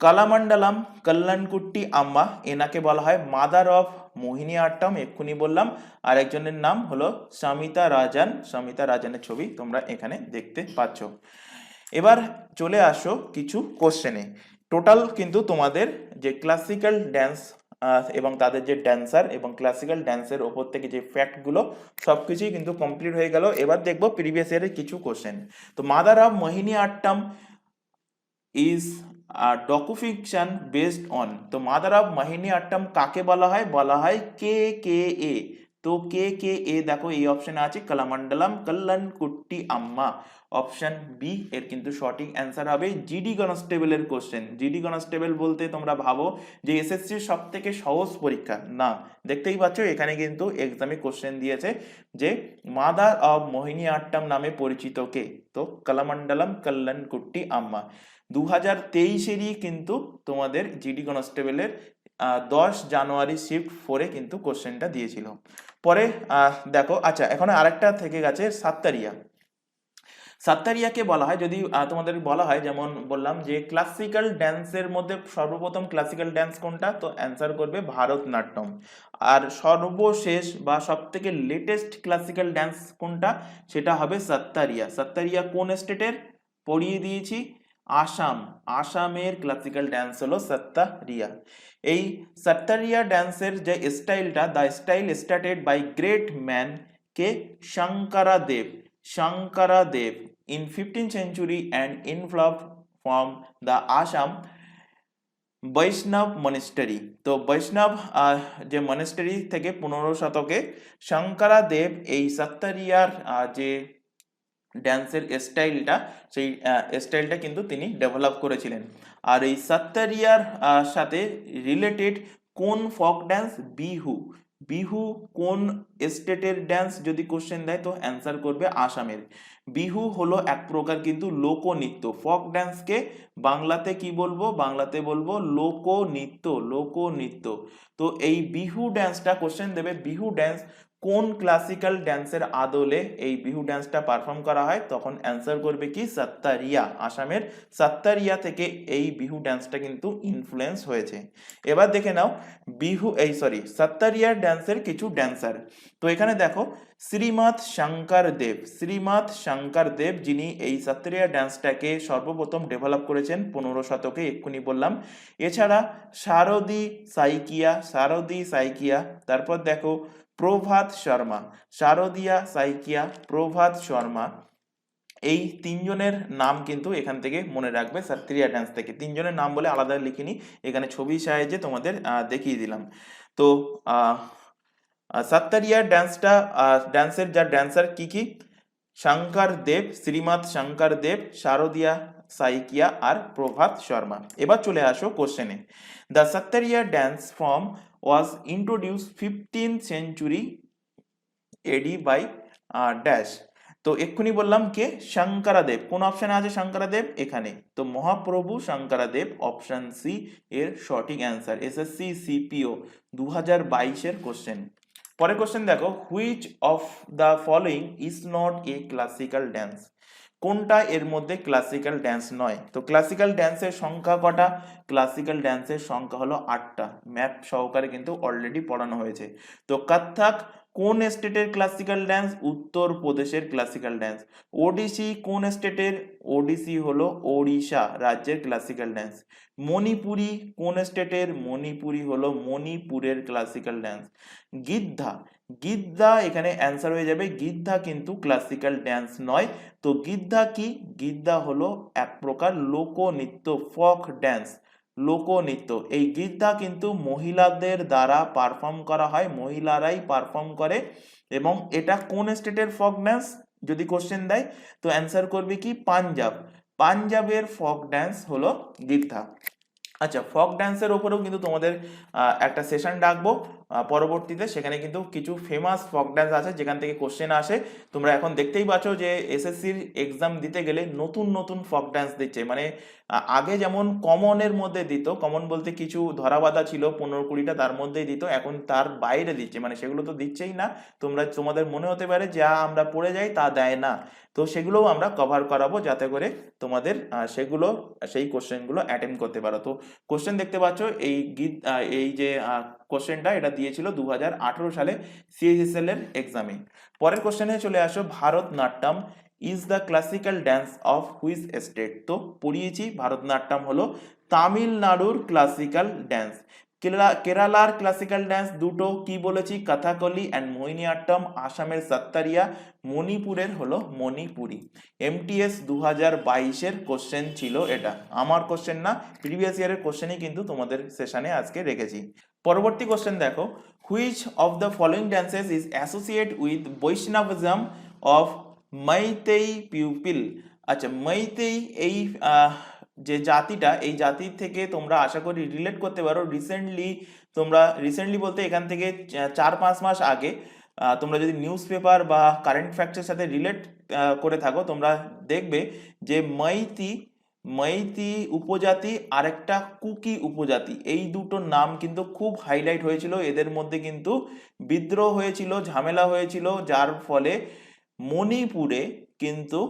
কালামণ্ডলম কল্যাণকুট্টি আম্মা এনাকে বলা হয় মাদার অফ মোহিনী আট্টম, এক্ষুনি বললাম। আর একজনের নাম হলো সমিতা রাজন, সমিতা রাজনের ছবি তোমরা এখানে দেখতে পাচ্ছ। এবার চলে আসো কিছু কোশ্চেনে। টোটাল কিন্তু তোমাদের যে ক্লাসিক্যাল ড্যান্স এবং তাদের যে ড্যান্সার এবং ক্লাসিক্যাল ড্যান্সের ওপর থেকে যে ফ্যাক্টগুলো সবকিছুই কিন্তু কমপ্লিট হয়ে গেল। এবার দেখবো প্রিভিয়াস ইয়ারের কিছু কোশ্চেন। তো mother of Mohiniyattam is docufiction based on, তো মাদার অফ মোহিনী আট্টম কাকে বলা হয়? বলা হয় কে কে এ। তো কে কে এ দেখো এই অপশনে আছে কালামণ্ডলম কল্যাণকুট্টি আম্মা, অপশন বি এর কিন্তু সঠিক অ্যান্সার হবে। জিডি কনস্টেবলের কোশ্চেন, জিডি কনস্টেবল বলতে তোমরা ভাবো যে এসএসসির সব থেকে সহজ পরীক্ষা, না, দেখতেই পাচ্ছ এখানে কিন্তু এক্সামে কোশ্চেন দিয়েছে যে মাদার অফ মোহিনী আট্টম নামে পরিচিত কে? তো কালামণ্ডলম কল্যাণকুট্টি আম্মা। 2023-এরই কিন্তু তোমাদের জিডি কনস্টেবলের 10 জানুয়ারি শিফট 4-এ কিন্তু কোশ্চেনটা দিয়েছিল। পরে দেখো, আচ্ছা এখানে আরেকটা থেকে গেছে সাত্তারিয়া। সাত্তারিয়াকে বলা হয়, যদি তোমাদের বলা হয় যেমন বললাম যে ক্লাসিক্যাল ড্যান্সের মধ্যে সর্বপ্রথম ক্লাসিক্যাল ড্যান্স কোনটা, তো অ্যান্সার করবে ভারতনাট্যম। আর সর্বশেষ বা সব থেকে লেটেস্ট ক্লাসিক্যাল ড্যান্স কোনটা, সেটা হবে সাত্তারিয়া। সাত্তারিয়া কোন স্টেটের পড়িয়ে দিয়েছি, আসাম, আসামের ক্লাসিক্যাল ড্যান্স হলো সাত্তারিয়া। এই সাত্তারিয়া ড্যান্সের যে স্টাইলটা, the style started by great man K Shankaradev, Shankaradev in 15th century and influenced from the Assam বৈষ্ণব মনিস্টারি। তো বৈষ্ণব যে মনিস্টারি থেকে 15 শতকে শঙ্করাদেব এই সাত্তারিয়ার যে ড্যান্সের স্টাইলটা, সেই স্টাইলটা কিন্তু তিনি ডেভেলপ করেছিলেন। আর এই সাত্তারিয়ার সাথে রিলেটেড কোন ফক ড্যান্স? বিহু। বিহু কোন স্টেটের ড্যান্স যদি কোশ্চেন দেয় তো অ্যান্সার করবে আসামের। বিহু হলো এক প্রকার কিন্তু লোকনৃত্য, ফক ড্যান্সকে বাংলাতে কি বলবো? বাংলাতে বলবো লোকনৃত্য, লোকনৃত্য। তো এই বিহু ড্যান্সটা কোশ্চেন দেবে, বিহু ড্যান্স কোন ক্লাসিক্যাল ড্যান্সের আদলে এই বিহু ড্যান্সটা পারফর্ম করা হয়, তখন অ্যান্সার করবে কি সাত্তারিয়া। আসামের সাত্তারিয়া থেকে এই বিহু ড্যান্সটা কিন্তু ইনফ্লুয়েন্স হয়েছে। এবার দেখে নাও সাত্তারিয়া ড্যান্সের কিছু ড্যান্সার। তো এখানে দেখো শ্রীমৎ শঙ্কর দেব যিনি এই সাত্তারিয়া ড্যান্সটাকে সর্বপ্রথম ডেভেলপ করেছেন 15 শতকে, এক্ষুনি বললাম। এছাড়া শারদী সাইকিয়া, তারপর দেখো প্রভাত শর্মা, শারদিয়া সাইকিয়া, প্রভাত শর্মা, এই তিনজনের নাম কিন্তু এখান থেকে মনে রাখবে সাত্তারিয়া ড্যান্স থেকে। তিনজনের নাম বলে আলাদা লিখিনি, এখানে ছবি সাহায্যে তোমাদের দেখিয়ে দিলাম। তো সাত্তারিয়া ড্যান্সের যা ড্যান্সার কি শ্রীমৎ শঙ্কর দেব, শারদিয়া সাইকিয়া আর প্রভাত শর্মা। এবার চলে আসো কোশ্চেনে। The Sattriya dance form was introduce 15th century AD by dash. তো এক্ষুনি বললাম কে, শঙ্করাদেব। কোন অপশনে আছে শঙ্করাদেব? এখানে। তো মহাপ্রভু শঙ্করাদেব অপশন সি এর সঠিক অ্যান্সার। এসএসসি সিপিও 2022-এর কোশ্চেন। পরের কোশ্চেন দেখো, which of the following is not a classical dance? কোনটা এর মধ্যে ক্লাসিক্যাল ড্যান্স নয়? তো ক্লাসিক্যাল ড্যান্সের সংখ্যা কটা? ক্লাসিক্যাল ড্যান্সের সংখ্যা হলো 8টা, ম্যাপ সহকারে কিন্তু অলরেডি পড়ানো হয়েছে। তো কত্থক কোন স্টেটের ক্লাসিক্যাল ড্যান্স? উত্তর প্রদেশের ক্লাসিক্যাল ড্যান্স। ওডিসি কোন স্টেটের? ওডিসি হলো ওড়িশা রাজ্যের ক্লাসিক্যাল ড্যান্স। মণিপুরি কোন স্টেটের? মণিপুরি হলো মণিপুরের ক্লাসিক্যাল ড্যান্স। গিদ্ধা এখানে অ্যান্সার হয়ে যাবে, গিদ্ধা কিন্তু ক্লাসিক্যাল ড্যান্স নয়। তো গিদ্ধা কি? গিদ্ধা হলো এক প্রকার লোকনৃত্য, ফোক ড্যান্স, লোকনৃত্য। এই গিদ্ধা কিন্তু মহিলাদের দ্বারা পারফর্ম করা হয়, মহিলারাই পারফর্ম করে। এবং এটা কোন স্টেটের ফোক ড্যান্স যদি কোশ্চেন দেয়, তো অ্যান্সার করবে কি পাঞ্জাবের ফোক ড্যান্স হলো গিদ্ধা। আচ্ছা, ফোক ড্যান্সের ওপরেও কিন্তু তোমাদের একটা সেশন ডাকবো পরবর্তীতে, সেখানে কিন্তু কিছু ফেমাস ফোক ড্যান্স আছে যেখান থেকে কোশ্চেন আসে। তোমরা এখন দেখতেই পাচ্ছ যে এসএসসির এক্সাম দিতে গেলে নতুন নতুন ফোক ড্যান্স দিচ্ছে। মানে আগে যেমন কমনের মধ্যে দিত, কমন বলতে কিছু ধরাবাঁধা ছিল 15-20টা, তার মধ্যেই দিত, এখন তার বাইরে দিচ্ছে। মানে সেগুলো তো দিচ্ছেই না, তোমাদের মনে হতে পারে যা আমরা পড়ে যাই তা দেয় না। তো সেগুলোও আমরা কভার করাবো যাতে করে তোমাদের সেই কোশ্চেনগুলো অ্যাটেন্ড করতে পারো। তো কোশ্চেন দেখতে পাচ্ছ, এই যে কোশ্চেনটা এটা দিয়েছিল 2018 সালে সিএইচএসএল এর এক্সামে। পরের কোশ্চেনে চলে আসো, Bharatanatyam is the classical dance of which state? তো পড়িয়েছি, ভারতনাট্যম হলো তামিলনাড়ুর ক্লাসিক্যাল ড্যান্স। কেরালার ক্লাসিক্যাল ড্যান্স দুটো কি বলেছি, কথাকলি অ্যান্ড মোহিনীআট্টম। আসামের সাত্তারিয়া, মণিপুরের হলো মণিপুরি। এমটিএস 2022-এর কোশ্চেন ছিল এটা, আমার কোশ্চেন না, প্রিভিয়াস ইয়ারের কোশ্চেনই কিন্তু তোমাদের সেশনে আজকে রেখেছি। পরবর্তী কোশ্চেন দেখো, which of the following dances is associate with Vaishnavism of Meitei people? আচ্ছা, মাইতেই এই যে জাতিটা, এই জাতির থেকে তোমরা আশা করি রিলেট করতে পারো। রিসেন্টলি বলতে এখান থেকে 4-5 মাস আগে তোমরা যদি নিউজ পেপার বা কারেন্ট ফ্যাক্টের সাথে রিলেট করে থাকো, তোমরা দেখবে যে মাইতি উপজাতি আরেকটা কুকি উপজাতি, এই দুটো নাম কিন্তু খুব হাইলাইট হয়েছিল। এদের মধ্যে কিন্তু বিদ্রোহ হয়েছিল, ঝামেলা হয়েছিল, যার ফলে মণিপুরে কিন্তু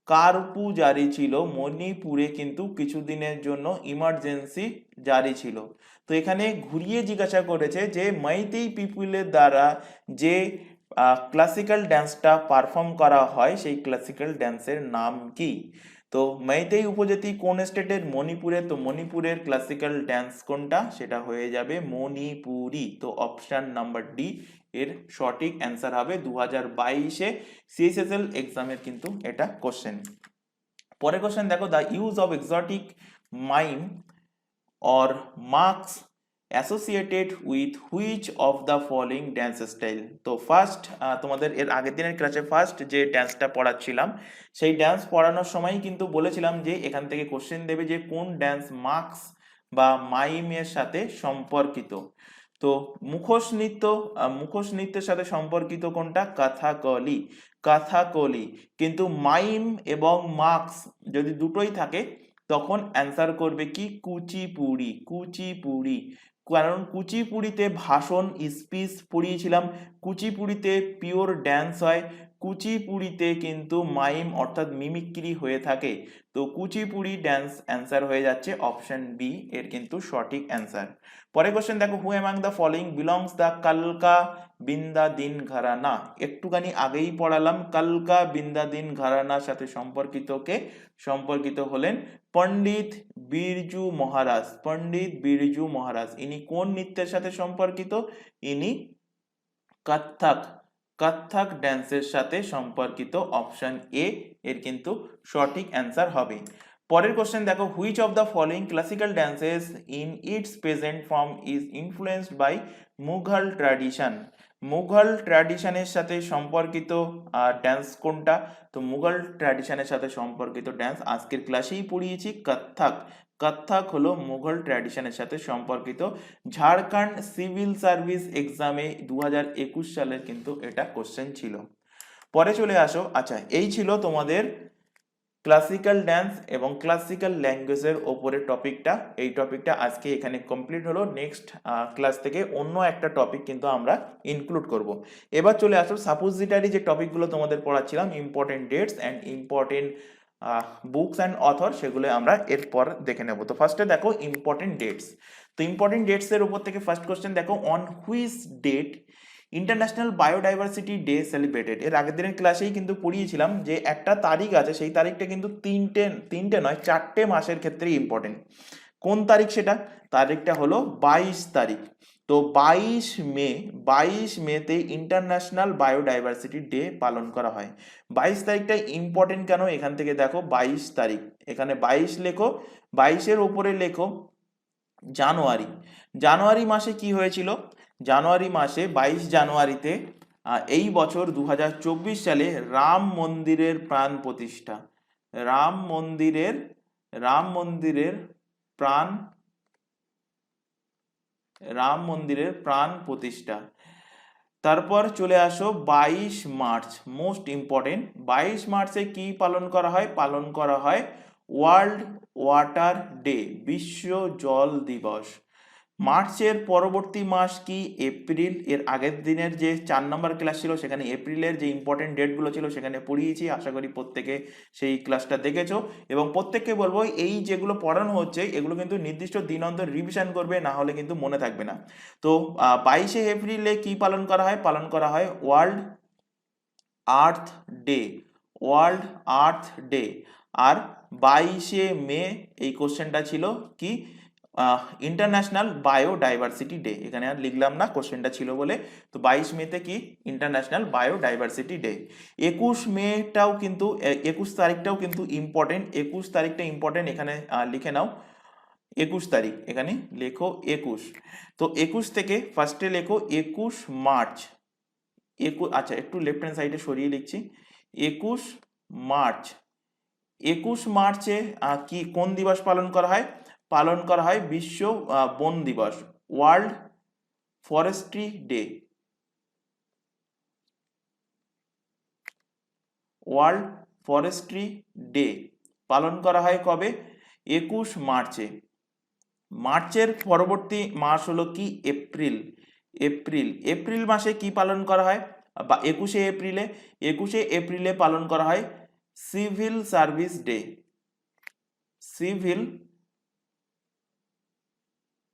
কারফিউ জারি ছিল। মণিপুরে কিন্তু কিছুদিনের জন্য ইমার্জেন্সি জারি ছিল। তো এখানে ঘুরিয়ে জিজ্ঞাসা করেছে যে মাইতেই পিপুলের দ্বারা যে ক্লাসিক্যাল ড্যান্সটা পারফর্ম করা হয় সেই ক্লাসিক্যাল ড্যান্সের নাম কি? তো মাইতেই উপজাতি কোন স্টেটের? মণিপুরে। তো মণিপুরের ক্লাসিক্যাল ড্যান্স কোনটা? সেটা হয়ে যাবে মণিপুরি। তো অপশন নাম্বার ডি এর সঠিক অ্যান্সার হবে 2022-এ সিএইচএসএল এক্সামের কিন্তু এটা কোশ্চেন। পরের কোশ্চেন দেখো, the use of exotic mime or marks associated with which of the following dance style? তো ফার্স্ট তোমাদের এর আগের দিনের ক্লাসে ফার্স্ট যে ড্যান্সটা পড়াচ্ছিলাম, সেই ড্যান্স পড়ানোর সময় কিন্তু বলেছিলাম যে এখান থেকে কোশ্চেন দেবে যে কোন ড্যান্স মার্কস বা মাইমের সাথে সম্পর্কিত। তো মুখোশ নৃত্যের সাথে সম্পর্কিত কোনটা? কথাকলি। কিন্তু মাইম এবং মার্কস যদি দুটোই থাকে তখন অ্যান্সার করবে কি কুচিপুড়ি, কুচিপুড়ি। কারণ কুচিপুড়িতে ভাষণ স্পিচ পড়িয়েছিলাম, কুচিপুড়িতে পিওর ড্যান্স হয়, কুচিপুড়িতে কিন্তু মাইম অর্থাৎ মিমিক্রি হয়ে থাকে। তো কুচিপুড়ি ড্যান্স অ্যান্সার হয়ে যাচ্ছে অপশন বি এর কিন্তু সঠিক অ্যান্সার। পরের কোশ্চেন দেখো, who among the following belongs the কালকা বিন্দা দিন ঘরানা। একটুখানি আগেই পড়ালাম, কালকা বিন্দা দিন ঘরানার সাথে সম্পর্কিত হলেন পণ্ডিত বিরজু মহারাজ। পণ্ডিত বিরজু মহারাজ ইনি কোন নৃত্যের সাথে সম্পর্কিত? ইনি কত্থক ড্যান্সের সাথে সম্পর্কিত। অপশন এ এর কিন্তু সঠিক অ্যান্সার হবে। পরের কোশ্চেন দেখো, which of the following classical dances in its present form is influenced by Mughal tradition. Mughal ট্র্যাডিশনের সাথে সম্পর্কিত ড্যান্স কোনটা? তো মুঘল ট্র্যাডিশনের সাথে সম্পর্কিত ড্যান্স আজকের ক্লাসেই পড়িয়েছি কত্থক। কত্থক হলো মুঘল ট্র্যাডিশনের সাথে সম্পর্কিত। ঝাড়খণ্ড সিভিল সার্ভিস এক্সামে 2021 সালের কিন্তু এটা কোশ্চেন ছিল। পরে চলে আসো, আচ্ছা এই ছিল তোমাদের ক্লাসিক্যাল ড্যান্স এবং ক্লাসিক্যাল ল্যাঙ্গুয়েজের ওপরে টপিকটা। এই টপিকটা আজকে এখানে কমপ্লিট হলো। নেক্সট ক্লাস থেকে অন্য একটা টপিক কিন্তু আমরা ইনক্লুড করব। এবার চলে আসো সাপোজিটারি যে টপিকগুলো তোমাদের পড়াচ্ছিলাম, important dates and important books and author, সেগুলো আমরা এরপর দেখে নেব। তো ফার্স্টে দেখো ইম্পর্টেন্ট ডেটস। তো ইম্পর্টেন্ট ডেটস এর উপর থেকে ফার্স্ট কোশ্চেন দেখো, on which date international biodiversity day celebrated. এর আগের দিনের ক্লাসেই কিন্তু পড়িয়েছিলাম যে একটা তারিখ আছে, সেই তারিখটা কিন্তু তিনটে নয় 4টে মাসের ক্ষেত্রে ইম্পর্টেন্ট। কোন তারিখ সেটা? তারিখটা হলো 22 তারিখ। তো 22 মেতে ইন্টারন্যাশনাল বায়োডাইভার্সিটি ডে পালন করা হয়। 22 তারিখটা ইম্পর্টেন্ট কেন? এখান থেকে দেখো 22 তারিখ, এখানে 22 লেখো, 22-এর ওপরে লেখো জানুয়ারি। জানুয়ারি মাসে কি হয়েছিল? জানুয়ারি মাসে 22 জানুয়ারিতে এই বছর 2024 সালে রাম মন্দিরের প্রাণ প্রতিষ্ঠা। রাম মন্দিরের প্রাণ প্রতিষ্ঠা। তারপর চলে আসো 22 মার্চ, মোস্ট ইম্পর্টেন্ট। 22 মার্চে কি পালন করা হয়? পালন করা হয় ওয়ার্ল্ড ওয়াটার ডে, বিশ্ব জল দিবস। মার্চের পরবর্তী মাস কি? এপ্রিল। এর আগের দিনের যে 4 নম্বর ক্লাস ছিল সেখানে এপ্রিলের যে ইম্পর্টেন্ট ডেটগুলো ছিল সেখানে পড়িয়েছি, আশা করি প্রত্যেকে সেই ক্লাসটা দেখেছো। এবং প্রত্যেককে বলবো এই যেগুলো পড়ানো হচ্ছে এগুলো কিন্তু নির্দিষ্ট দিন অন্তর রিভিশন করবে, না হলে কিন্তু মনে থাকবে না। তো 22শে এপ্রিলে কি পালন করা হয়? পালন করা হয় world earth day, world earth day. আর 22শে মে এই কোশ্চেনটা ছিল কি? International biodiversity day. এখানে আর লিখলাম না, কোশ্চেনটা ছিল বলে। তো 22 মেতে কি? International biodiversity day. 21 মেটাও কিন্তু 21 তারিখটাও কিন্তু ইম্পর্টেন্ট। 21 তারিখটা ইম্পর্টেন্ট, এখানে লিখে নাও 21 তারিখ, এখানে লেখো 21। তো 21 থেকে ফার্স্টে লেখো 21 মার্চ। আচ্ছা একটু লেফট হ্যান্ড সাইডে সরিয়ে লিখছি। 21 মার্চ। 21 মার্চে কি কোন দিবস পালন করা হয়? পালন করা হয় বিশ্ব বন দিবস, world forestry day. World forestry day পালন করা হয় কবে? 21 মার্চে। মার্চের পরবর্তী মাস হলো কি? এপ্রিল। এপ্রিল মাসে কি পালন করা হয়? বা 21শে এপ্রিলে পালন করা হয় civil service day.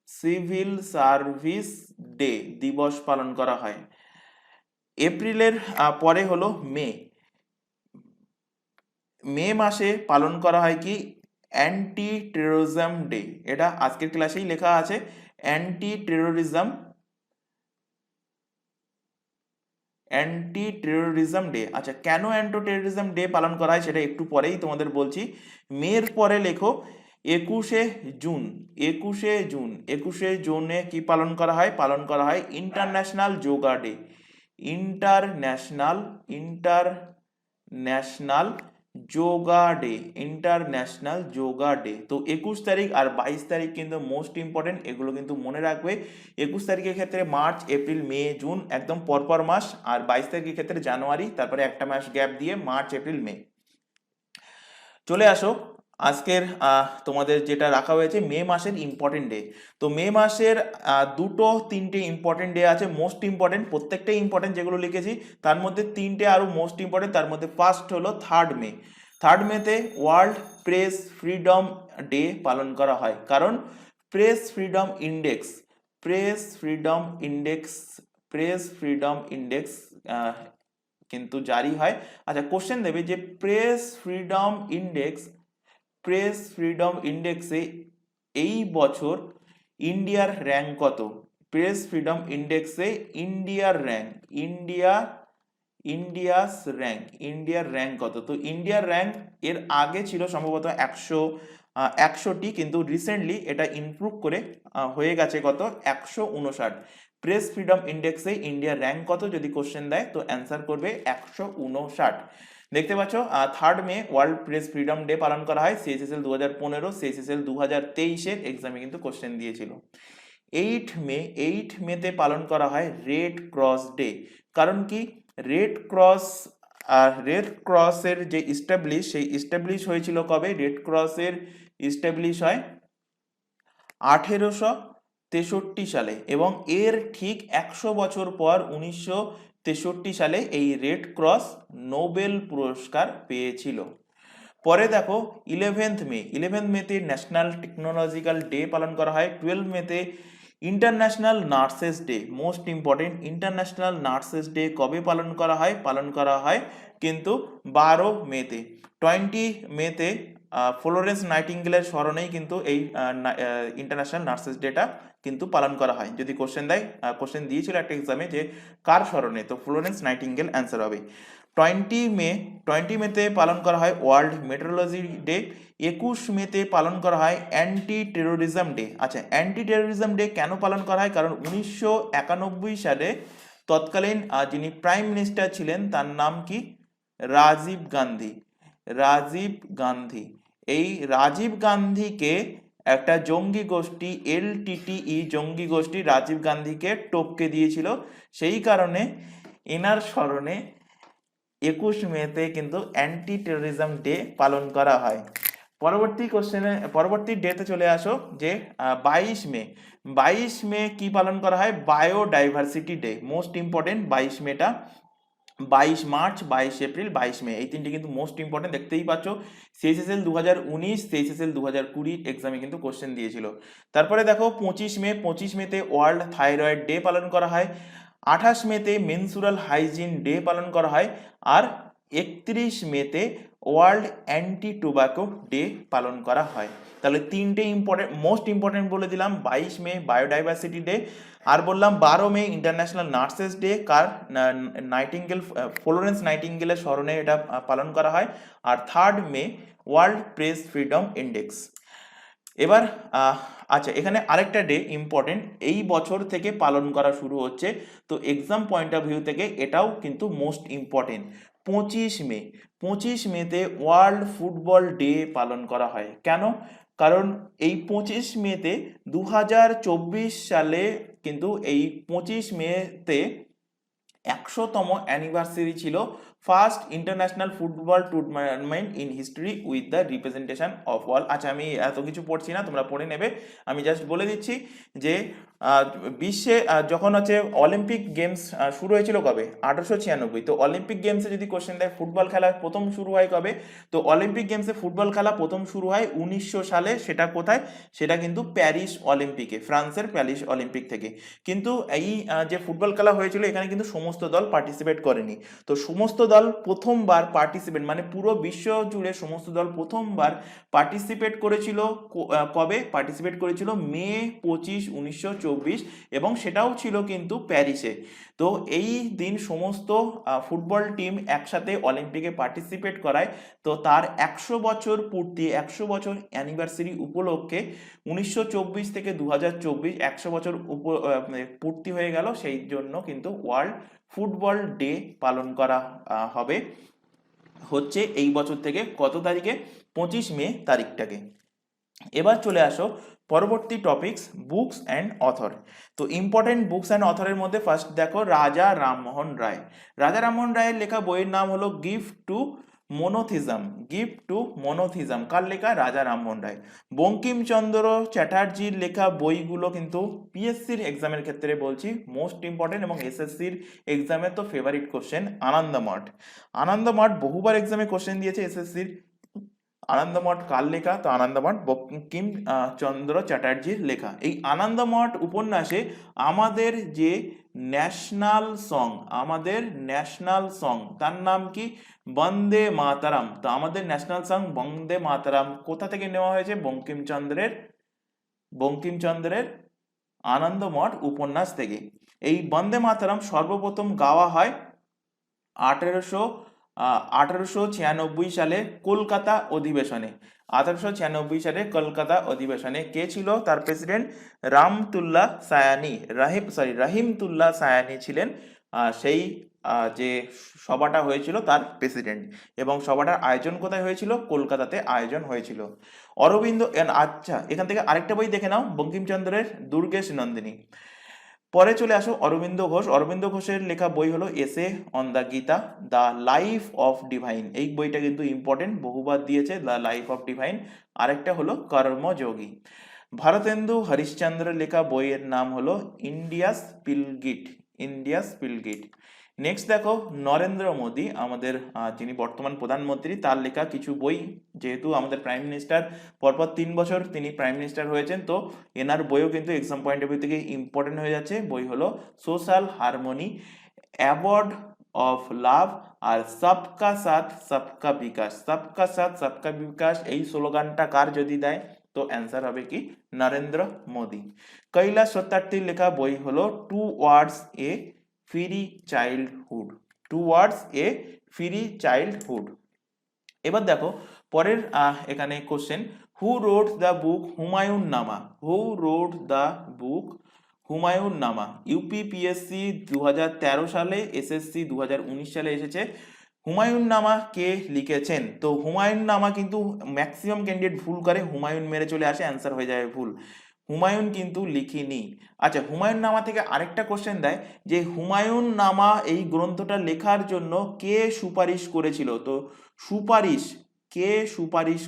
Civil service day দিবস পালন করা হয়। এপ্রিলের পরে হলো মে মাসে পালন করা হয় কি? Anti terrorism day. এটা আজকের ক্লাসেই লেখা আছে, অ্যান্টি টেরোরিজম ডে। আচ্ছা কেন অ্যান্টি টেরোরিজম ডে পালন করা হয় সেটা একটু পরেই তোমাদের বলছি। মের পরে লেখো 21শে জুন। 21শে জুনে কি পালন করা হয়? পালন করা হয় international yoga day. International yoga day. তো 21 তারিখ আর 22 তারিখ কিন্তু মোস্ট ইম্পর্টেন্ট, এগুলো কিন্তু মনে রাখবে। 21 তারিখের ক্ষেত্রে মার্চ, এপ্রিল, মে, জুন একদম পরপর মাস, আর 22 তারিখের ক্ষেত্রে জানুয়ারি, তারপরে একটা মাস গ্যাপ দিয়ে মার্চ, এপ্রিল, মে। চলে আসো আজকের তোমাদের যেটা রাখা হয়েছে মে মাসের ইম্পর্টেন্ট ডে। তো মে মাসের দুটো তিনটে ইম্পর্টেন্ট ডে আছে, মোস্ট ইম্পর্টেন্ট, প্রত্যেকটাই ইম্পর্টেন্ট যেগুলো লিখেছি, তার মধ্যে তিনটে আরও মোস্ট ইম্পর্টেন্ট। তার মধ্যে ফার্স্ট হলো 3rd মে। 3rd মেতে ওয়ার্ল্ড প্রেস ফ্রিডম ডে পালন করা হয়, কারণ press freedom index press freedom index press freedom index কিন্তু জারি হয়। আচ্ছা, কোশ্চেন দেবে যে প্রেস ফ্রিডম ইন্ডেক্সে এই বছর ইন্ডিয়ার র্যাঙ্ক কত? প্রেস ফ্রিডম ইন্ডেক্সে ইন্ডিয়ার র্যাঙ্ক কত? তো ইন্ডিয়ার র্যাঙ্ক এর আগে ছিল সম্ভবত 100টি, কিন্তু রিসেন্টলি এটা ইমপ্রুভ করে হয়ে গেছে কত? 159। প্রেস ফ্রিডম ইন্ডেক্সে ইন্ডিয়ার র্যাঙ্ক কত যদি কোশ্চেন দেয়, তো অ্যান্সার করবে 159। দেখতে পাচ্ছ 3rd মে ওয়ার্ল্ড প্রেস ফ্রিডম ডে পালন করা হয়। সিএসএসএল 2015, সিএসএসএল 2023-এর এক্সামে কিন্তু কোশ্চেন দিয়েছিল। 8 মেতে পালন করা হয় রেড ক্রস ডে। কারণ কি? রেড ক্রসের যে সেই ইস্টাবলিশ হয়েছিল কবে? রেড ক্রসের ইস্টাবলিশ হয় 1863 সালে, এবং এর ঠিক 100 বছর পর 1963 সালে এই রেড ক্রস নোবেল পুরস্কার পেয়েছিল। পরে দেখো 11th মেতে ন্যাশনাল টেকনোলজিক্যাল ডে পালন করা হয়। 12 মেতে international nurses day, most important. International nurses day কবে পালন করা হয়? পালন করা হয় কিন্তু 12 মেতে। 20 মেতে ফ্লোরেন্স নাইটিঙ্গেলের স্মরণেই কিন্তু এই ইন্টারন্যাশনাল নার্সেস ডেটা কিন্তু পালন করা হয়। যদি কোশ্চেন দেয়, কোশ্চেন দিয়েছিল একটা এক্সামে যে কার স্মরণে, তো ফ্লোরেন্স নাইটিঙ্গেল অ্যান্সার হবে। 20 মেতে পালন করা হয় ওয়ার্ল্ড মেট্রোলজি ডে। 21 মেতে পালন করা হয় অ্যান্টি টেরোরিজম ডে। আচ্ছা, অ্যান্টি টেরোরিজম ডে কেন পালন করা হয়? কারণ 1991 সালে তৎকালীন যিনি প্রাইম মিনিস্টার ছিলেন তার নাম কি? রাজীব গান্ধী। এই রাজীব গান্ধীকে একটা জঙ্গি গোষ্ঠী LTTE জঙ্গি গোষ্ঠী রাজীব গান্ধীকে টপকে দিয়েছিল। সেই কারণে এনার স্মরণে 21 মেতে কিন্তু অ্যান্টি টেরোরিজম ডে পালন করা হয়। পরবর্তী ডেতে চলে আসো যে 22 মে কি পালন করা হয়? বায়োডাইভার্সিটি ডে, মোস্ট ইম্পর্টেন্ট 22 মেটা। 22 মার্চ, 22 এপ্রিল, 22 মে, এই তিনটি কিন্তু মোস্ট ইম্পর্টেন্ট। দেখতেই পাচ্ছ সিএসএসএল 2019, সিএসএসএল 2020 এক্সামে কিন্তু কোশ্চেন দিয়েছিল। তারপরে দেখো 25 মেতে ওয়ার্ল্ড থাইরয়েড ডে পালন করা হয়। 28 মেতে মেনসুরাল হাইজিন ডে পালন করা হয়। আর 31 মেতে ওয়ার্ল্ড অ্যান্টি টোব্যাকো ডে পালন করা হয়। তাহলে তিনটে মোস্ট ইম্পর্টেন্ট বলে দিলাম। 22 মে বায়োডাইভার্সিটি ডে, আর বললাম 12 মে ইন্টারন্যাশনাল নার্সেস ডে, কার? ফ্লোরেন্স নাইটিঙ্গেলের স্মরণে এটা পালন করা হয়। আর 3rd মে ওয়ার্ল্ড প্রেস ফ্রিডম ইন্ডেক্স। এবার আচ্ছা, এখানে আরেকটা ডে ইম্পর্টেন্ট, এই বছর থেকে পালন করা শুরু হচ্ছে, তো এক্সাম পয়েন্ট অফ ভিউ থেকে এটাও কিন্তু মোস্ট ইম্পর্টেন্ট। 25 মেতে ওয়ার্ল্ড ফুটবল ডে পালন করা হয়। কেন? কারণ এই 25 মেতে 2024 সালে কিন্তু এই 25 মেতে 100তম অ্যানিভার্সারি ছিল first international football tournament in history with the representation of all. আচ্ছা, আমি এত কিছু পড়ছি না, তোমরা পড়ে নেবে। আমি জাস্ট বলে দিচ্ছি যে বিশ্বে যখন হচ্ছে অলিম্পিক গেমস শুরু হয়েছিল কবে? 1896। তো অলিম্পিক গেমসে যদি কোশ্চেন দেয় ফুটবল খেলা প্রথম শুরু হয় কবে, তো অলিম্পিক গেমসে ফুটবল খেলা প্রথম শুরু হয় 1900 সালে। সেটা কোথায়? সেটা কিন্তু প্যারিস অলিম্পিকে, ফ্রান্সের প্যারিস অলিম্পিক থেকে। কিন্তু এই যে ফুটবল খেলা হয়েছিল এখানে কিন্তু সমস্ত দল পার্টিসিপেট করেনি। তো সমস্ত দল প্রথমবার পার্টিসিপেট, মানে পুরো বিশ্ব জুড়ে সমস্ত দল প্রথমবার পার্টিসিপেট করেছিল কবে? পার্টিসিপেট করেছিল মে 25, 1924, এবং সেটাও ছিল কিন্তু প্যারিসে। তো এই দিন সমস্ত ফুটবল টিম একসাথে অলিম্পিকে পার্টিসিপেট করায়। তো তার 100 বছর পূর্তি, 100 বছর অ্যানিভার্সারি উপলক্ষে 1924 থেকে 2024 100 বছর পূর্তি হয়ে গেল, সেই জন্য কিন্তু ওয়ার্ল্ড ফুটবল ডে পালন করা হবে হচ্ছে এই বছর থেকে। কত তারিখে? 25 মে তারিখটাকে। এবার চলে আসো পরবর্তী টপিকস, বুকস অ্যান্ড অথর। তো ইম্পর্টেন্ট বুকস অ্যান্ড অথরের মধ্যে ফার্স্ট দেখো রাজা রামমোহন রায়। রাজা রামমোহন রায়ের লেখা বইয়ের নাম হলো গিফট টু মোনোথিজম, গিফট টু মোনোথিজম কার লেখা? রাজা রামমোহন রায়। বঙ্কিমচন্দ্র চ্যাটার্জির লেখা বইগুলো কিন্তু পিএসসির এক্সামের ক্ষেত্রে বলছি মোস্ট ইম্পর্টেন্ট, এবং এসএসসির এক্সামের তো ফেভারিট কোশ্চেন আনন্দমঠ। আনন্দমঠ বহুবার এক্সামে কোশ্চেন দিয়েছে এসএসসির। আনন্দমঠ কার লেখা? তো আনন্দমঠ বঙ্কিম চন্দ্র চ্যাটার্জির লেখা। এই আনন্দমঠ উপন্যাসে আমাদের যে ন্যাশনাল সং তার নাম কি? বন্দে মাতারাম। তো আমাদের ন্যাশনাল সং বন্দে মাতারাম কোথা থেকে নেওয়া হয়েছে? বঙ্কিমচন্দ্রের আনন্দমঠ উপন্যাস থেকে। এই বন্দে মাতারাম সর্বপ্রথম গাওয়া হয় 1896 সালে কলকাতা অধিবেশনে। 1896 সালে কলকাতা অধিবেশনে কে ছিল তার প্রেসিডেন্ট? রহিমতুল্লাহ সায়ানি ছিলেন সেই যে সভাটা হয়েছিল তার প্রেসিডেন্ট, এবং সভাটার আয়োজন কোথায় হয়েছিল? কলকাতাতে আয়োজন হয়েছিল। অরবিন্দ, আচ্ছা এখান থেকে আরেকটা বই দেখে নাও, বঙ্কিমচন্দ্রের দুর্গেশ নন্দিনী। পরে চলে আসো অরবিন্দ ঘোষ। অরবিন্দ ঘোষের লেখা বই হলো essay on the Gita, the life of divine. এই বইটা কিন্তু ইম্পর্টেন্ট, বহুবার দিয়েছে, দ্য লাইফ অফ ডিভাইন। আরেকটা হলো কর্মযোগী। ভারতেন্দু হরিশ্চন্দ্রের লেখা বইয়ের নাম হলো ইন্ডিয়াস পিলগিট। নেক্সট দেখো নরেন্দ্র মোদী, আমাদের যিনি বর্তমান প্রধানমন্ত্রী, তার লেখা কিছু বই। যেহেতু আমাদের প্রাইম মিনিস্টার পরপর 3 বছর তিনি প্রাইম মিনিস্টার হয়েছেন, তো এনার বইও কিন্তু এক্সাম পয়েন্ট অফ ভিউ থেকে ইম্পর্টেন্ট হয়ে যাচ্ছে। বই হলো social harmony, award of love, আর সবকা সাথ সবকা বিকাশ। এই স্লোগানটা কার যদি দেয়? তো অ্যান্সার হবে কি? নরেন্দ্র মোদী। কৈলাস সত্যার্থীর লেখা বই হলো টুয়ার্ডস এ ফ্রি চাইল্ডহুড। এবার দেখো পরের এখানে question, who wrote the book Humayun নামা? ইউপিপিএসসি 2013 সালে, এসএসসি 2019 সালে এসেছে। হুমায়ুন নামা কে লিখেছেন? তো হুমায়ুন নামা কিন্তু ম্যাক্সিমাম ক্যান্ডিডেট ভুল করে, হুমায়ুন মেরে চলে আসে, অ্যান্সার হয়ে যাবে ভুল। হুমায়ুন কিন্তু লিখিনি। আচ্ছা, হুমায়ুন নামা থেকে আরেকটা কোশ্চেন দেয় যে হুমায়ুন নামা এই গ্রন্থটা লেখার জন্য কে সুপারিশ করেছিল? তো কে সুপারিশ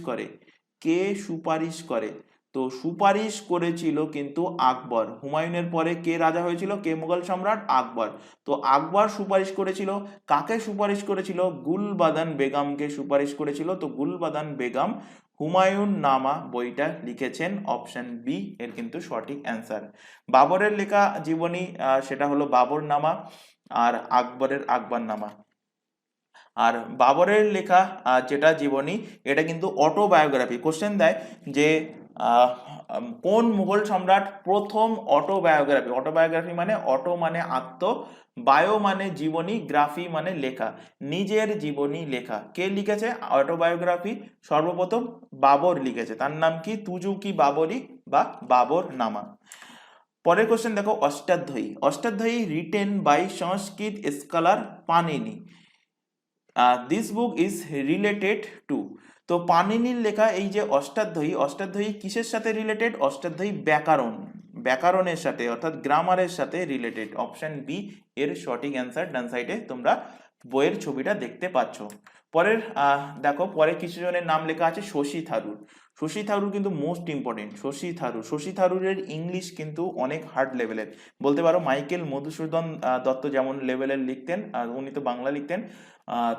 করে? তো সুপারিশ করেছিল কিন্তু আকবর। হুমায়ুনের পরে কে রাজা হয়েছিল? কে মুঘল সম্রাট? আকবর। তো আকবর সুপারিশ করেছিল। কাকে সুপারিশ করেছিল? গুলবাদন বেগমকে সুপারিশ করেছিল। তো গুলবাদন বেগম হুমায়ুন নামা বইটা লিখেছেন। অপশন বি এর কিন্তু সঠিক অ্যান্সার। বাবরের লেখা জীবনী সেটা হলো বাবর নামা, আর আকবরের আকবর নামা। আর বাবরের লেখা যেটা জীবনী, এটা কিন্তু অটোবায়োগ্রাফি। কোশ্চেন দেয় যে কোন মুঘল সম্রাট প্রথম অটোবায়োগ্রাফি মানে অটো মানে আত্ম, বায়ো মানে জীবনী, গ্রাফি মানে লেখা, নিজের জীবনী লেখা। কে লিখেছে অটোবায়োগ্রাফি? সর্বপ্রথম বাবর লিখেছে। তার নাম কি? তুজুকি বাবরি বা বাবর নামা। পরের কোশ্চেন দেখো, Ashtadhyayi written by Sanskrit scholar Panini. This book is related to. তো পানিনির লেখা এই যে অষ্টাধ্যায়ী কিসের সাথে রিলেটেড? অষ্টাধ্যায়ী ব্যাকরণের সাথে, অর্থাৎ গ্রামারের সাথে রিলেটেড। অপশন বি এর সঠিক অ্যান্সার। ডান সাইডে তোমরা বইয়ের ছবিটা দেখতে পাচ্ছ। পরের দেখো, পরে কিছু জনের নাম লেখা আছে শশী থারুর কিন্তু মোস্ট ইম্পর্টেন্ট। শশী থারুরের ইংলিশ কিন্তু অনেক হার্ড লেভেলের, বলতে পারো মাইকেল মধুসূদন দত্ত যেমন লেভেলের লিখতেন, উনি তো বাংলা লিখতেন,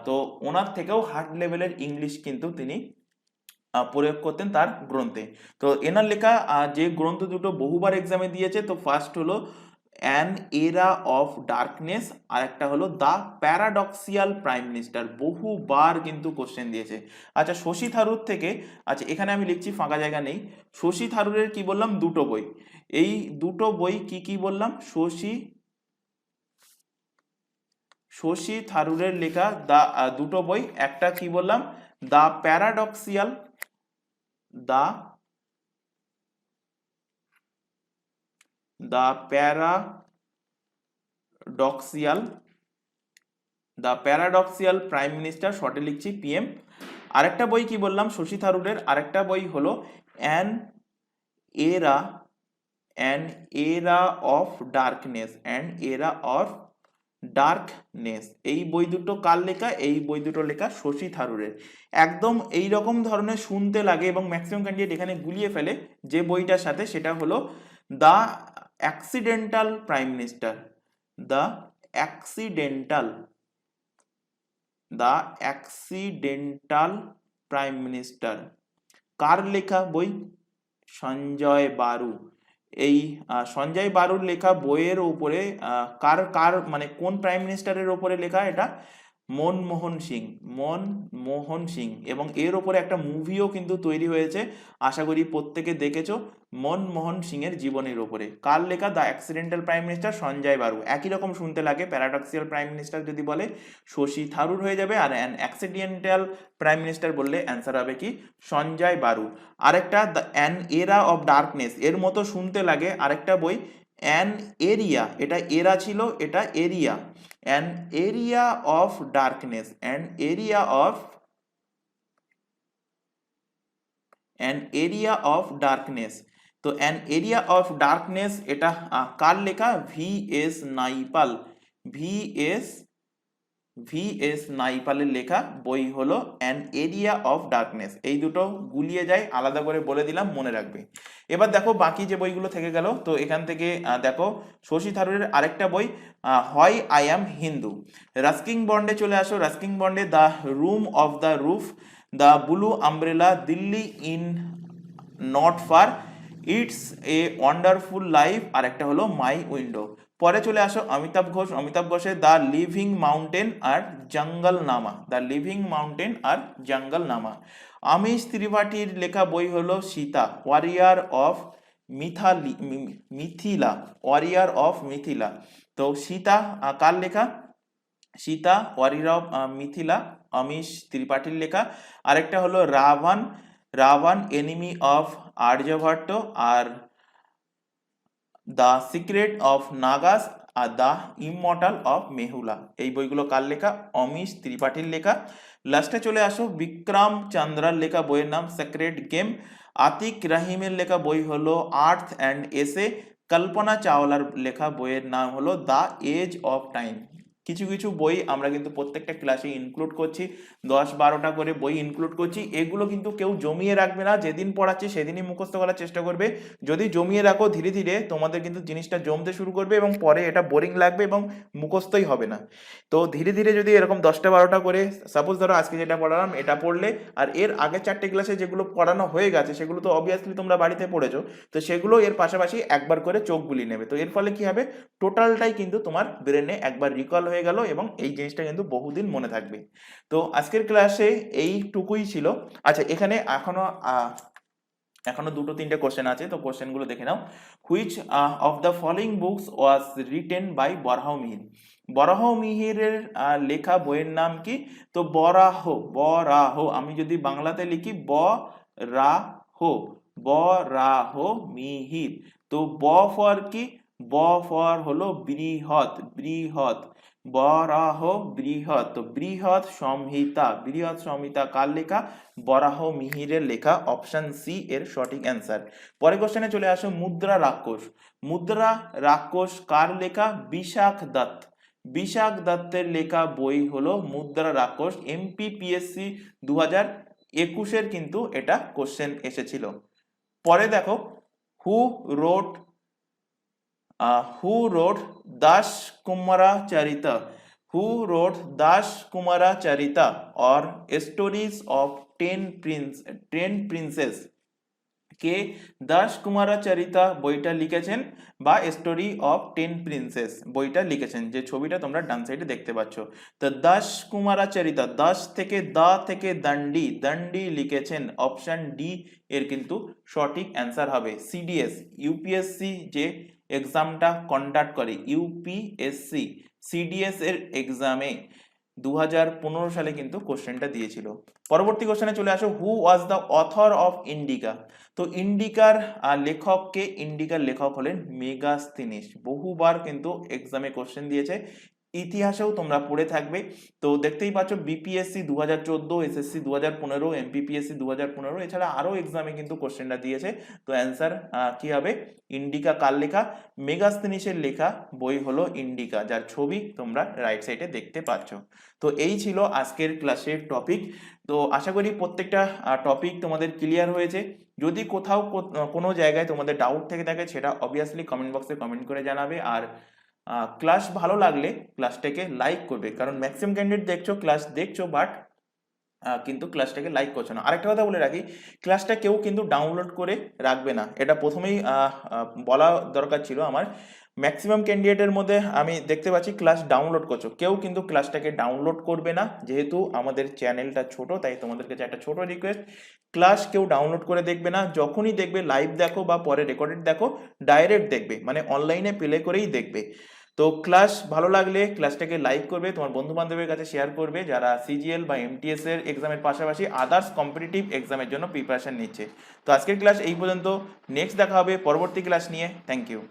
তো ওনার থেকেও হার্ড লেভেলের ইংলিশ কিন্তু তিনি প্রয়োগ করতেন তার গ্রন্থে। তো এনার লেখা যে গ্রন্থ দুটো বহুবার এক্সামে দিয়েছে, তো ফার্স্ট হলো অ্যান এরা অফ ডার্কনেস, আর একটা হলো দ্য প্যারাডক্সিয়াল প্রাইম মিনিস্টার। বহুবার কিন্তু কোশ্চেন দিয়েছে। আচ্ছা, শশী থারুর থেকে, আচ্ছা এখানে আমি লিখছি, ফাঁকা জায়গা নেই। শশী থারুরের কি বললাম? দুটো বই। এই দুটো বই কি কি বললাম? শশী থারুরের লেখা দুটো বই, একটা কি বললাম? দ্য প্যারাডক্সিয়াল প্রাইম মিনিস্টার, শর্টে লিখছি পিএম। আরেকটা বই কি বললাম শশী থারুরের? আরেকটা বই হলো অ্যান এরা অফ ডার্কনেস, ডার্কনেস। এই বই দুটো কার লেখা? এই বই দুটো লেখা শশী থারুরের। একদম এই রকম ধরনের শুনতে লাগে এবং ম্যাক্সিমাম ক্যান্ডিডেট এখানে গুলিয়ে ফেলে যে বইটার সাথে, সেটা হলো the accidental prime minister. The accidental the accidental prime minister কার লেখা বই? সঞ্জয় বারু। এই সঞ্জয় বারুর লেখা বইয়ের উপরে কার কার মানে কোন প্রাইম মিনিস্টারের উপরে লেখা এটা? মনমোহন সিং। মনমোহন সিং। এবং এর উপরে একটা মুভিও কিন্তু তৈরি হয়েছে, আশা করি প্রত্যেকে দেখেছো, মনমোহন সিং এর জীবনের উপরে। কার লেখা? The accidental prime minister, Sanjaya Baru. একই রকম শুনতে লাগে, প্যারাডক্সিয়াল প্রাইম মিনিস্টার যদি বলে শশী থারুর হয়ে যাবে, আর অ্যান অ্যাক্সিডেন্টাল প্রাইম মিনিস্টার বললে অ্যান্সার হবে কি? সঞ্জয় বারু। আরেকটা দ্য অ্যান এরা অফ ডার্কনেস, এর মতো শুনতে লাগে আরেকটা বই, অ্যান এরিয়া। এটা এরা ছিল, এটা area. An area of darkness, an area of an area of darkness. তো অ্যান এরিয়া অফ ডার্কনেস এটা কার লেখা? ভি.এস. নাইপাল। ভি.এস. নাইপালের লেখা বই হলো অ্যান এরিয়া অফ ডার্কনেস। এই দুটো গুলিয়ে যায়, আলাদা করে বলে দিলাম, মনে রাখবে। এবার দেখো বাকি যে বইগুলো থেকে গেল, তো এখান থেকে দেখো শশী থারুরের আরেকটা বই, হয় আই অ্যাম হিন্দু। রাস্কিং বন্ডে চলে আসো। রাস্কিং বন্ডে the room of the roof, the blue umbrella, Delhi in not far, it's a wonderful life, আর একটা হলো মাই উইন্ডো। পরে চলে আসো অমিতাভ ঘোষ। অমিতাভ ঘোষের দ্য লিভিং মাউন্টেন আর জঙ্গল নামা। দ্য লিভিং মাউন্টেন আর জঙ্গল নামা। আমিষ ত্রিপাঠীর লেখা বই হলো Sita, warrior of Mithila. Warrior of Mithila. তো সীতা কার লেখা? সীতা ওয়ারিয়ার অফ মিথিলা, আমিষ ত্রিপাঠীর লেখা। আরেকটা হলো রাবণ এনিমি অফ আর্যভট্ট, আর দ্য সিক্রেট অফ নাগাস, আর দ্য ইমমর্টাল অফ মেহুলা। এই বইগুলো কার লেখা? অমিশ ত্রিপাঠীর লেখা। লাস্টে চলে আসো বিক্রম চন্দ্রার লেখা বইয়ের নাম সেক্রেট গেম। আতিক রাহিমের লেখা বই হলো আর্থ অ্যান্ড এসে। কল্পনা চাওলার লেখা বইয়ের নাম হলো দ্য এজ অফ টাইম। কিছু কিছু বই আমরা কিন্তু প্রত্যেকটা ক্লাসে ইনক্লুড করছি, 10-12টা করে বই ইনক্লুড করছি। এগুলো কিন্তু কেউ জমিয়ে রাখবে না, যেদিন পড়াচ্ছি সেদিনই মুখস্থ করার চেষ্টা করবে। যদি জমিয়ে রাখো ধীরে ধীরে তোমাদের কিন্তু জিনিসটা জমতে শুরু করবে এবং পরে এটা বোরিং লাগবে এবং মুখস্থই হবে না। তো ধীরে ধীরে যদি এরকম 10টা-12টা করে, সাপোজ ধরো আজকে যেটা পড়ালাম এটা পড়লে, আর এর আগে 4টে ক্লাসে যেগুলো পড়ানো হয়ে গেছে সেগুলো তো অবভিয়াসলি তোমরা বাড়িতে পড়েছো, তো সেগুলো এর পাশাপাশি একবার করে চোখ বুলিয়ে নেবে। তো এর ফলে কি হবে? টোটালটাই কিন্তু তোমার ব্রেনে একবার রিকল হয়ে গেল এবং এই জিনিসটা কিন্তু বহুদিন মনে থাকবে। তো আজকের ক্লাসে এইটুকুই ছিল। আচ্ছা, এখানে এখনো 2-3টে কোশ্চেন আছে, তো কোশ্চেনগুলো দেখে নাও। Which of the following books was written by Varaha Mihir? Varaha মিহিরের লেখা বইয়ের নাম কি? তো বরাহ আমি যদি বাংলাতে লিখি বরাহ মিহির। তো ব ফর কি? ব ফর হলো বৃহৎ। বরাহ বৃহৎ। তো বৃহৎ সংহিতা কার লেখা? বরাহ মিহিরের লেখা। অপশন সি এর সঠিক অ্যান্সার। পরের কোশ্চেনে চলে আসো মুদ্রা রাক্ষস কার লেখা? বিশাখ দত্তের লেখা বই হলো মুদ্রা রাক্ষস। MPPSC 2021-এর কিন্তু এটা কোশ্চেন এসেছিল। পরে দেখো who wrote Dasa Kumara Charita? Dasa Kumara Charita or stories of 10 princes? কে দাস কুমারা চারিতা বইটা লিখেছেন বা স্টোরি অফ 10 প্রিন্সেস বইটা লিখেছেন, যে ছবিটা তোমরা ডান সাইডে দেখতে পাচ্ছ। তো দাস কুমারা চারিতা, দাস থেকে দণ্ডি লিখেছেন। অপশন ডি এর কিন্তু সঠিক অ্যান্সার হবে। CDS ইউপিএসসি যে এক্সামটা কন্ডাক্ট করে, ইউপিএসসি CDS এর এক্সামে 2015 সালে কিন্তু কোশ্চেনটা দিয়েছিল। পরবর্তী কোশ্চেনে চলে আসো, who was the author of Indica? তো ইন্ডিকার লেখক হলেন মেগাস্থিনিস। বহুবার কিন্তু এক্সামে কোশ্চেন দিয়েছে। ইতিহাসেও তোমরা পড়ে থাকবে। তো দেখতেই পাচ্ছ বিপিএসসি 2014, এসএসসি 2015, এমপিপিএসসি 2015, এছাড়া আরো এক্সামে কিন্তু কোশ্চেনটা দিয়েছে। তো অ্যান্সার কি হবে? ইন্ডিকা কার লেখা? মেগাস্তিনিসের লেখা বই হলো ইন্ডিকা, যার ছবি তোমরা রাইট সাইডে দেখতে পাচ্ছ। তো এই ছিল আজকের ক্লাসের টপিক। তো আশা করি প্রত্যেকটা টপিক তোমাদের ক্লিয়ার হয়েছে। যদি কোথাও কোনো জায়গায় তোমাদের ডাউট থেকে থাকে সেটা অবভিয়াসলি কমেন্ট বক্সে কমেন্ট করে জানাবে। আর ক্লাস ভালো লাগলে ক্লাসটাকে লাইক করবে, কারণ ম্যাক্সিমাম ক্যান্ডিডেট দেখছো, ক্লাস দেখছো, বাট কিন্তু ক্লাসটাকে লাইক করছো না। আরেকটা কথা বলে রাখি, ক্লাসটা কেউ কিন্তু ডাউনলোড করে রাখবে না, এটা প্রথমেই বলা দরকার ছিল আমার। ম্যাক্সিমাম ক্যান্ডিডেটের মধ্যে আমি দেখতে পাচ্ছি ক্লাস ডাউনলোড করছো, কেউ কিন্তু ক্লাসটাকে ডাউনলোড করবে না। যেহেতু আমাদের চ্যানেলটা ছোট, তাই তোমাদের কাছে একটা ছোট রিকোয়েস্ট, ক্লাস কেউ ডাউনলোড করে দেখবে না। যখনই দেখবে লাইভ দেখো বা পরে রেকর্ডেড দেখো, ডাইরেক্ট দেখবে, মানে অনলাইনে প্লে করেই দেখবে। তো ক্লাস ভালো লাগলে ক্লাসটাকে লাইক করবে, তোমার বন্ধু বান্ধবের কাছে শেয়ার করবে যারা সিজিএল বা এমটিএস এর এক্সামের পাশাপাশি আদার্স কম্পিটিটিভ এক্সামের জন্য প্রিপারেশন নিচ্ছে। তো আজকের ক্লাস এই পর্যন্ত, নেক্সট দেখা হবে পরবর্তী ক্লাস নিয়ে। Thank you.